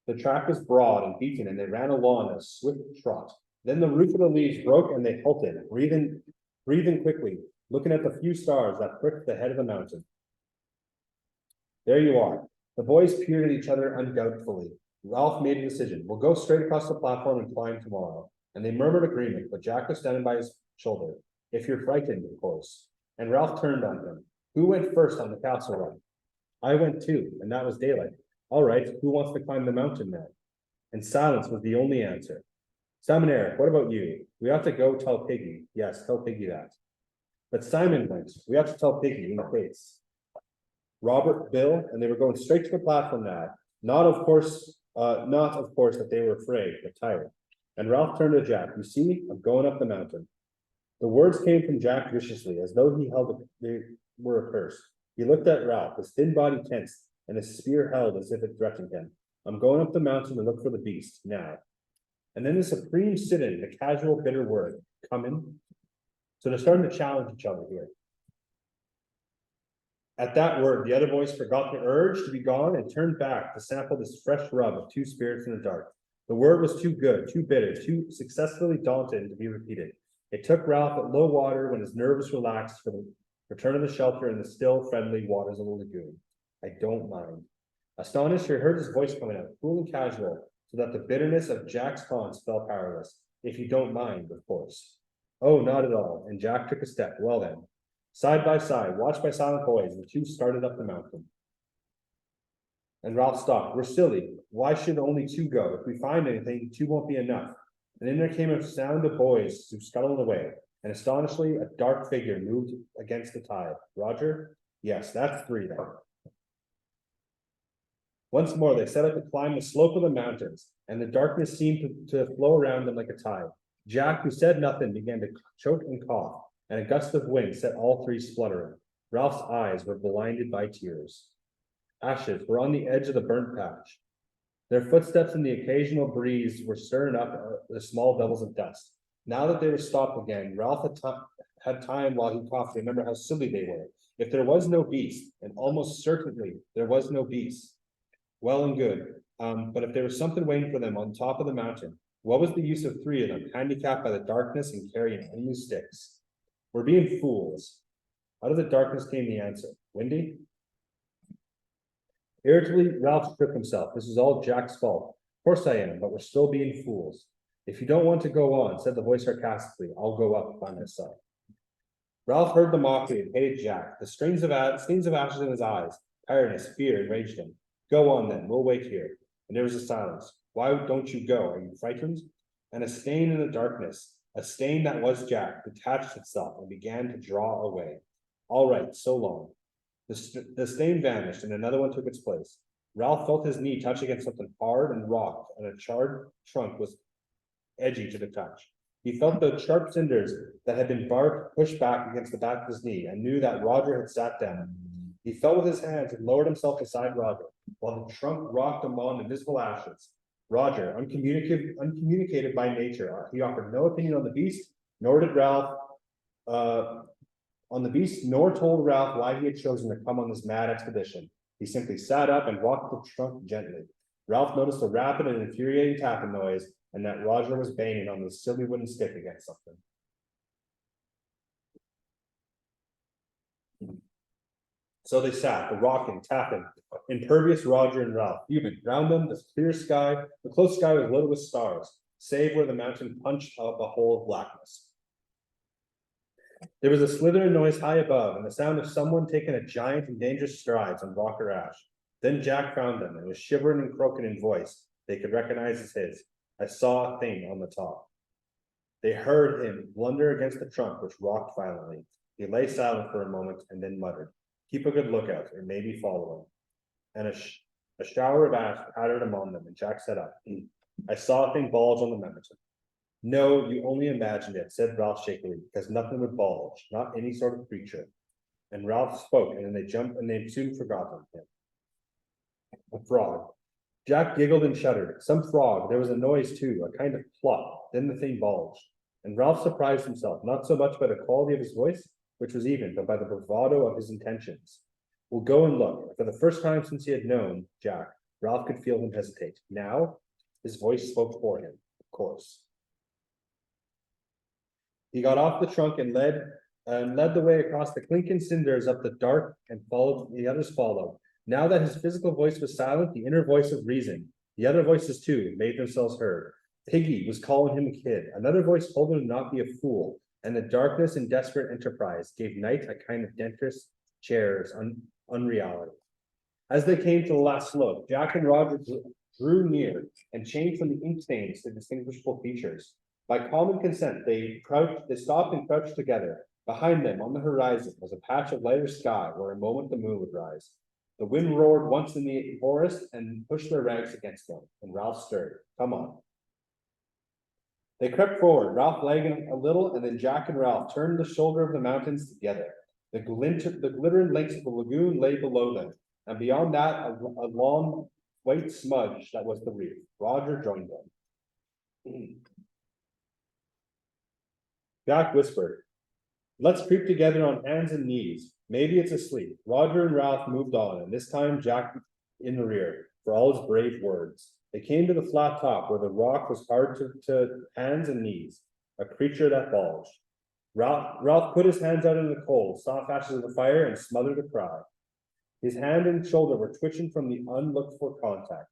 The track was broad and beaten, and they ran along at a swift trot. Then the roof of the leaves broke, and they halted, breathing quickly, looking at the few stars that pricked the head of the mountain. There you are. The boys peered at each other undoubtfully. Ralph made a decision. We'll go straight across the platform and climb tomorrow. And they murmured agreement, but Jack was standing by his shoulder. If you're frightened, of course. And Ralph turned on him. Who went first on the castle run? I went too, and that was daylight. All right, who wants to climb the mountain now? And silence was the only answer. Simon, Eric, what about you? We ought to go tell Piggy. Yes, tell Piggy that. But Simon went. We ought to tell Piggy in the face. Robert, Bill, and they were going straight to the platform now. Not of course that they were afraid, but tired. And Ralph turned to Jack. You see, I'm going up the mountain. The words came from Jack viciously, as though they were a curse. He looked at Ralph, his thin body tense, and his spear held as if it threatened him. I'm going up the mountain to look for the beast, now. And then the supreme sit-in, the casual, bitter word, coming. So they're starting to challenge each other here. At that word, the other boys forgot the urge to be gone and turned back to sample this fresh rub of two spirits in the dark. The word was too good, too bitter, too successfully daunting to be repeated. It took Ralph at low water when his nerves relaxed for the return of the shelter in the still, friendly waters of the lagoon. I don't mind. Astonished, he heard his voice coming out, cool and casual, so that the bitterness of Jack's taunts fell powerless. If you don't mind, of course. Oh, not at all. And Jack took a step. Well then. Side by side, watched by silent boys, the two started up the mountain. And Ralph stopped. We're silly. Why should only two go? If we find anything, two won't be enough. And then there came a sound of boys who scuttled away, and astonishingly, a dark figure moved against the tide. Roger? Yes, that's three then. Once more, they set out to climb the slope of the mountains, and the darkness seemed to flow around them like a tide. Jack, who said nothing, began to choke and cough, and a gust of wind set all three spluttering. Ralph's eyes were blinded by tears. Ashes were on the edge of the burnt patch. Their footsteps in the occasional breeze were stirring up the small bubbles of dust. Now that they were stopped again, Ralph had time while he coughed to remember how silly they were. If there was no beast, and almost certainly there was no beast, well and good. But if there was something waiting for them on top of the mountain, what was the use of three of them, handicapped by the darkness and carrying only sticks? We're being fools. Out of the darkness came the answer. Windy? Irritably, Ralph shook himself. This was all Jack's fault. Course I am, but we're still being fools. If you don't want to go on, said the voice sarcastically, I'll go up by myself. Ralph heard the mockery and hated Jack. The stains of ashes in his eyes, tiredness, fear enraged him. Go on then, we'll wait here. And there was a silence. Why don't you go? Are you frightened? And a stain in the darkness, a stain that was Jack, detached itself and began to draw away. All right, so long. The stain vanished and another one took its place. Ralph felt his knee touch against something hard and rocked, and a charred trunk was edgy to the touch. He felt the sharp cinders that had been barked pushed back against the back of his knee and knew that Roger had sat down. He fell with his hands and lowered himself beside Roger, while the trunk rocked among invisible ashes. Roger, uncommunicated by nature, he offered no opinion on the beast, nor did Ralph on the beast, nor told Ralph why he had chosen to come on this mad expedition. He simply sat up and rocked the trunk gently. Ralph noticed a rapid and infuriating tapping noise, and that Roger was banging on the silly wooden stick against something. So they sat, the rocking, tapping, impervious Roger and Ralph, human. Round them, the clear sky, the close sky was lit with stars, save where the mountain punched up a hole of blackness. There was a slithering noise high above, and the sound of someone taking a giant and dangerous strides on rock or ash. Then Jack found them, and was shivering and croaking in voice they could recognize as his. I saw a thing on the top. They heard him blunder against the trunk, which rocked violently. He lay silent for a moment, and then muttered, keep a good lookout, or maybe follow him. And a shower of ash pattered among them, and Jack sat up. I saw a thing bulge on the mountain. No, you only imagined it, said Ralph shakily, because nothing would bulge, not any sort of creature. And Ralph spoke, and then they jumped, and they soon forgot him. A frog. Jack giggled and shuddered. Some frog, there was a noise too, a kind of plop, then the thing bulged. And Ralph surprised himself, not so much by the quality of his voice, which was even, but by the bravado of his intentions. We'll go and look. For the first time since he had known Jack, Ralph could feel him hesitate. Now, his voice spoke for him, of course. He got off the trunk and led the way across the clinking cinders up the dark, and the others followed. Now that his physical voice was silent, the inner voice of reason, the other voices too, made themselves heard. Piggy was calling him a kid. Another voice told him to not be a fool, and the darkness and desperate enterprise gave night a kind of dentist chairs unreality. As they came to the last slope, Jack and Roger drew near and changed from the ink stains to distinguishable features. By common consent, they stopped and crouched together. Behind them, on the horizon, was a patch of lighter sky where a moment the moon would rise. The wind roared once in the forest and pushed their ranks against them, and Ralph stirred. Come on. They crept forward, Ralph lagging a little, and then Jack and Ralph turned the shoulder of the mountains together. The glittering lakes of the lagoon lay below them, and beyond that, a long white smudge that was the reef. Roger joined them. Jack whispered, let's creep together on hands and knees. Maybe it's asleep. Roger and Ralph moved on, and this time Jack in the rear, for all his brave words. They came to the flat top where the rock was hard to hands and knees, a creature that bulged. Ralph put his hands out in the cold, soft ashes of the fire, and smothered a cry. His hand and shoulder were twitching from the unlooked for contact.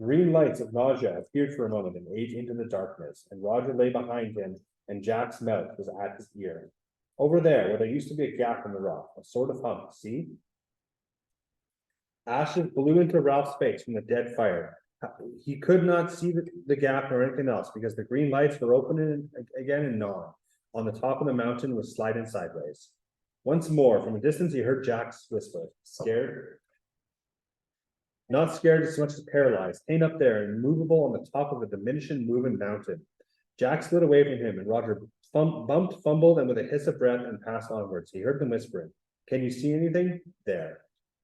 Green lights of nausea appeared for a moment and ate into the darkness, and Roger lay behind him, and Jack's mouth was at his ear. Over there, where there used to be a gap in the rock, a sort of hump, see? Ashes blew into Ralph's face from the dead fire. He could not see the gap or anything else because the green lights were opening again and on the top of the mountain was sliding sideways. Once more, from a distance, he heard Jack's whisper, scared? Not scared as much as paralyzed, hanging up there, immovable on the top of a diminishing, moving mountain. Jack slid away from him, and Roger bumped, fumbled, and with a hiss of breath, and passed onwards. He heard them whispering, can you see anything? There.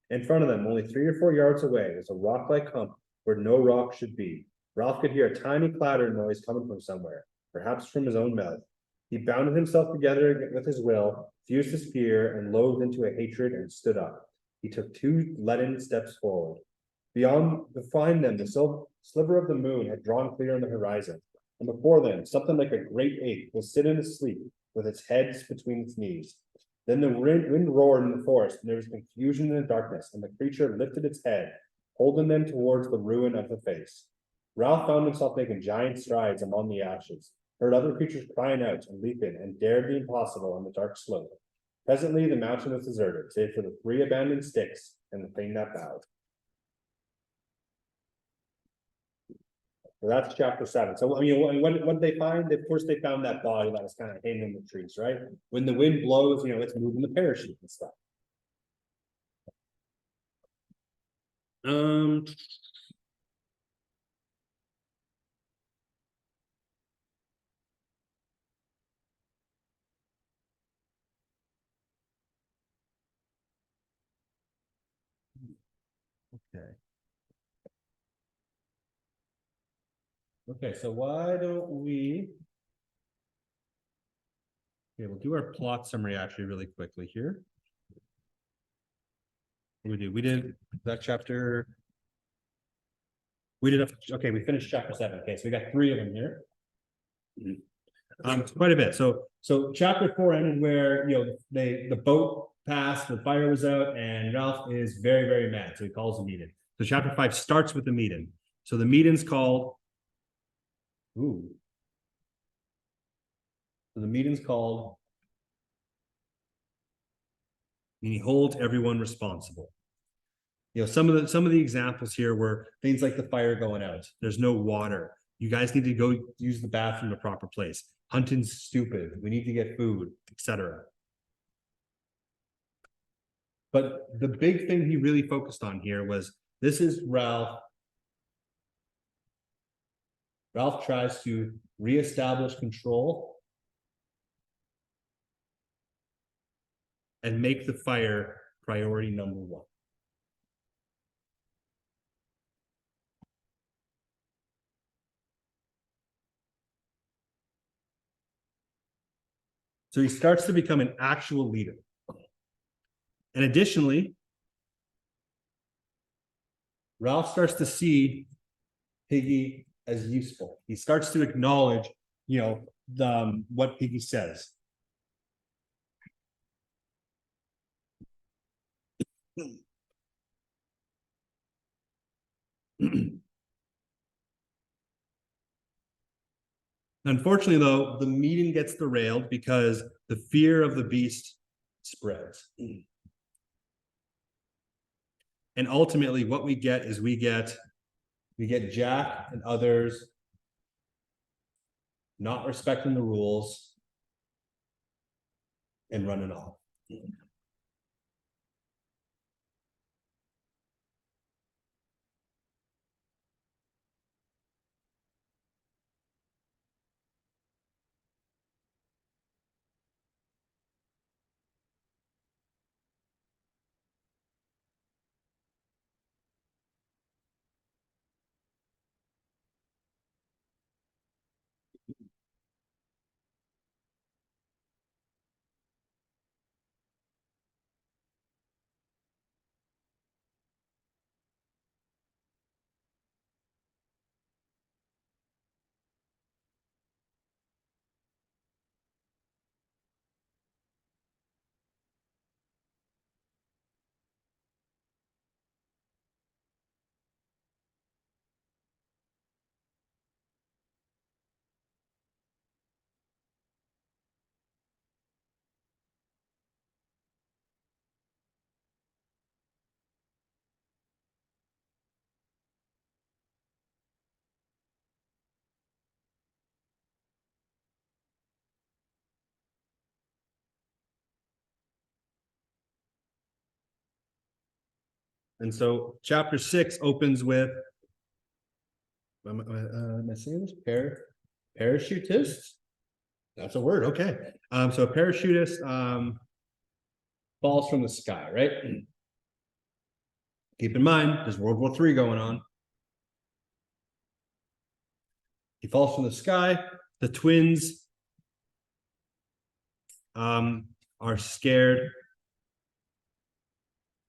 In front of them, only 3 or 4 yards away, was a rock-like hump where no rock should be. Ralph could hear a tiny clatter noise coming from somewhere, perhaps from his own mouth. He bounded himself together with his will, fused his fear, and loathed into a hatred, and stood up. He took 2 leaden steps forward. Behind them, the sliver of the moon had drawn clear on the horizon, and before them, something like a great ape was sitting asleep with its head between its knees. Then the wind roared in the forest, and there was confusion in the darkness, and the creature lifted its head, holding them towards the ruin of the face. Ralph found himself making giant strides among the ashes, heard other creatures crying out and leaping, and dared the impossible on the dark slope. Presently, the mountain was deserted, save for the 3 abandoned sticks and the thing that bowed. So that's chapter 7. So, I mean, what did they find? Of course, they found that body that was kind of hidden in the trees, right? When the wind blows, it's moving the parachute and stuff. Okay. Okay, so why don't we? Okay, we'll do our plot summary actually really quickly here. What did we did that chapter. Okay, we finished chapter 7. Okay, so we got 3 of them here. Quite a bit. So chapter 4 ended where, the boat passed, the fire was out, and Ralph is very, very mad. So he calls a meeting. So chapter 5 starts with the meeting. So the meeting's called. So the meeting's called. And he holds everyone responsible. Some of the examples here were things like the fire going out. There's no water. You guys need to go use the bathroom in the proper place. Hunting's stupid. We need to get food, etc. But the big thing he really focused on here was this is Ralph. Ralph tries to reestablish control and make the fire priority number 1. So he starts to become an actual leader. And additionally, Ralph starts to see Piggy as useful. He starts to acknowledge, what Piggy says. Unfortunately, though, the meeting gets derailed because the fear of the beast spreads. And ultimately, what we get is we get Jack and others not respecting the rules and running off. And so chapter 6 opens with, am I saying this? Parachutist? That's a word, okay. So a parachutist falls from the sky, right? Keep in mind, there's World War III going on. He falls from the sky. The twins are scared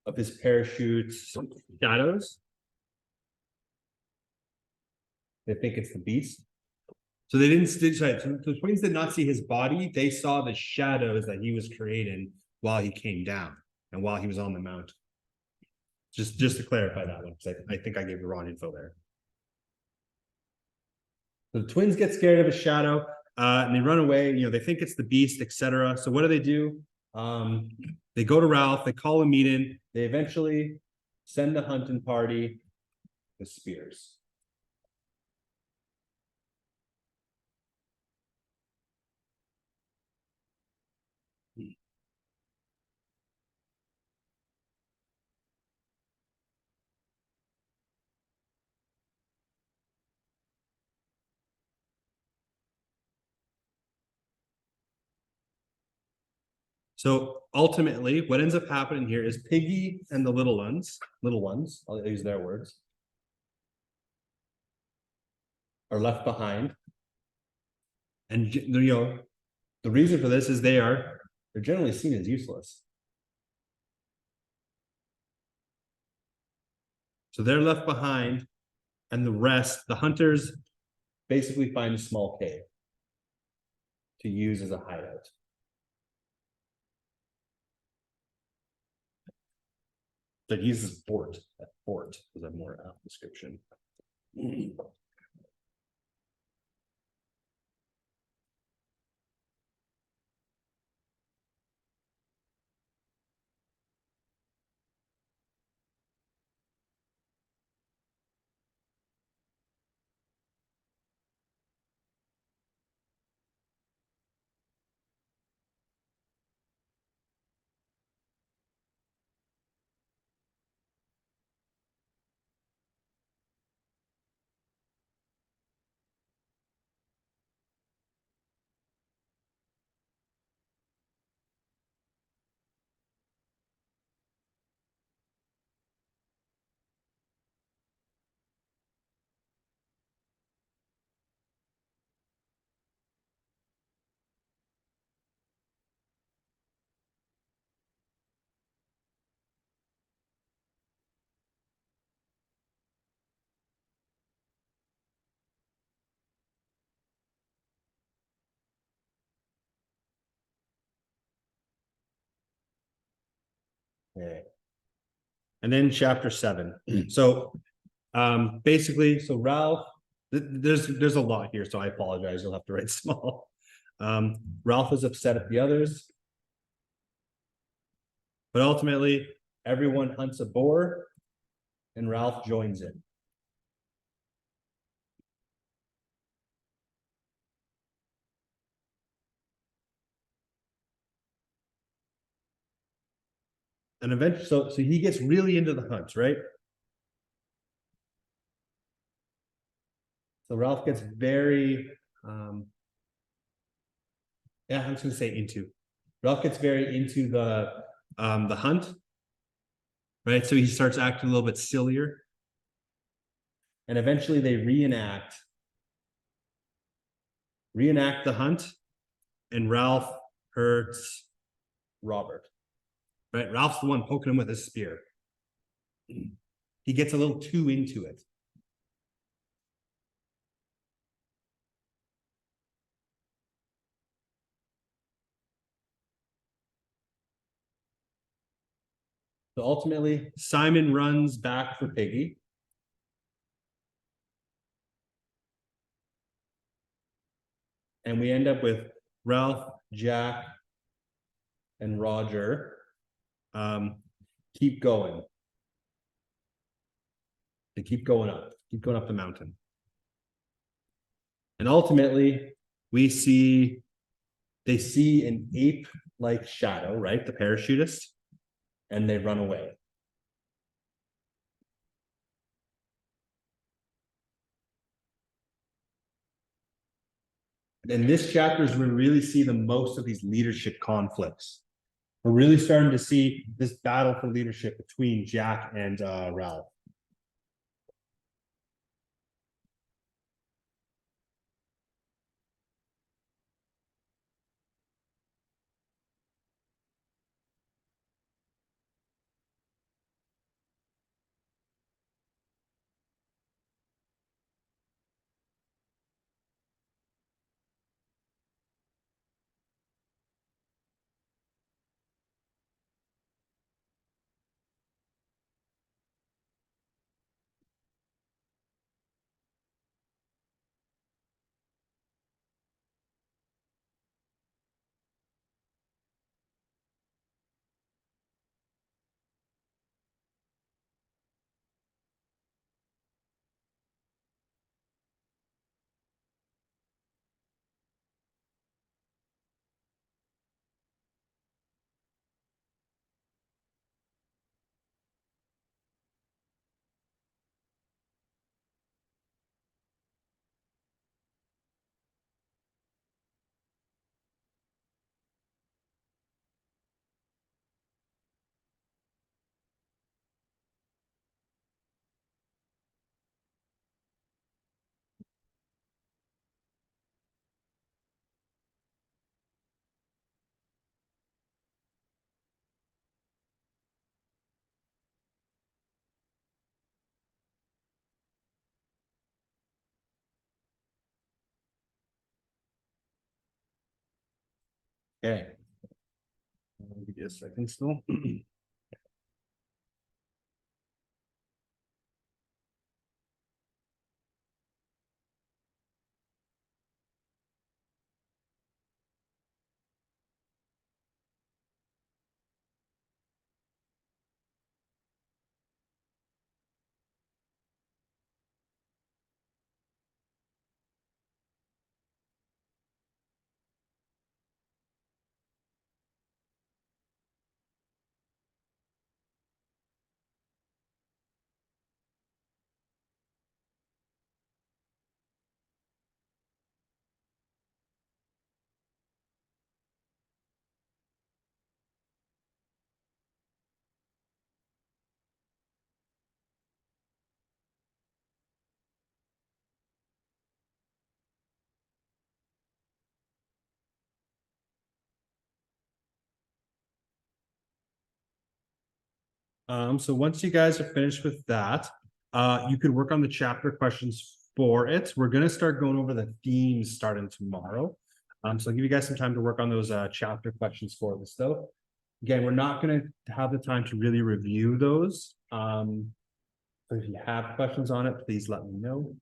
of his parachute's shadows. They think it's the beast. So they didn't, so the twins did not see his body. They saw the shadows that he was creating while he came down and while he was on the mountain. Just to clarify that one, because I think I gave the wrong info there. The twins get scared of a shadow, and they run away. You know, they think it's the beast, etc. So what do? They go to Ralph. They call a meeting. They eventually send the hunting party with spears. So ultimately, what ends up happening here is Piggy and the little ones, I'll use their words, are left behind. And you know, the reason for this is they're generally seen as useless. So they're left behind, and the rest, the hunters, basically find a small cave to use as a hideout. That uses fort. That fort is a more apt description. Okay. And then chapter 7. So basically, so Ralph, there's a lot here, so I apologize. You'll have to write small. Ralph is upset at the others. But ultimately, everyone hunts a boar, and Ralph joins in. And eventually, so he gets really into the hunts, right? So Ralph gets very, yeah, I'm just gonna say into. Ralph gets very into the hunt, right? So he starts acting a little bit sillier, and eventually they reenact the hunt, and Ralph hurts Robert. Right, Ralph's the one poking him with his spear. He gets a little too into it. So ultimately, Simon runs back for Piggy. And we end up with Ralph, Jack, and Roger keep going. They keep going up the mountain. And ultimately, they see an ape-like shadow, right? The parachutist, and they run away. And this chapter is where we really see the most of these leadership conflicts. We're really starting to see this battle for leadership between Jack and Ralph. Okay. Give me a second still. So once you guys are finished with that, you could work on the chapter questions for it. We're gonna start going over the themes starting tomorrow. So I'll give you guys some time to work on those chapter questions for this though. Again, we're not gonna have the time to really review those. So if you have questions on it, please let me know.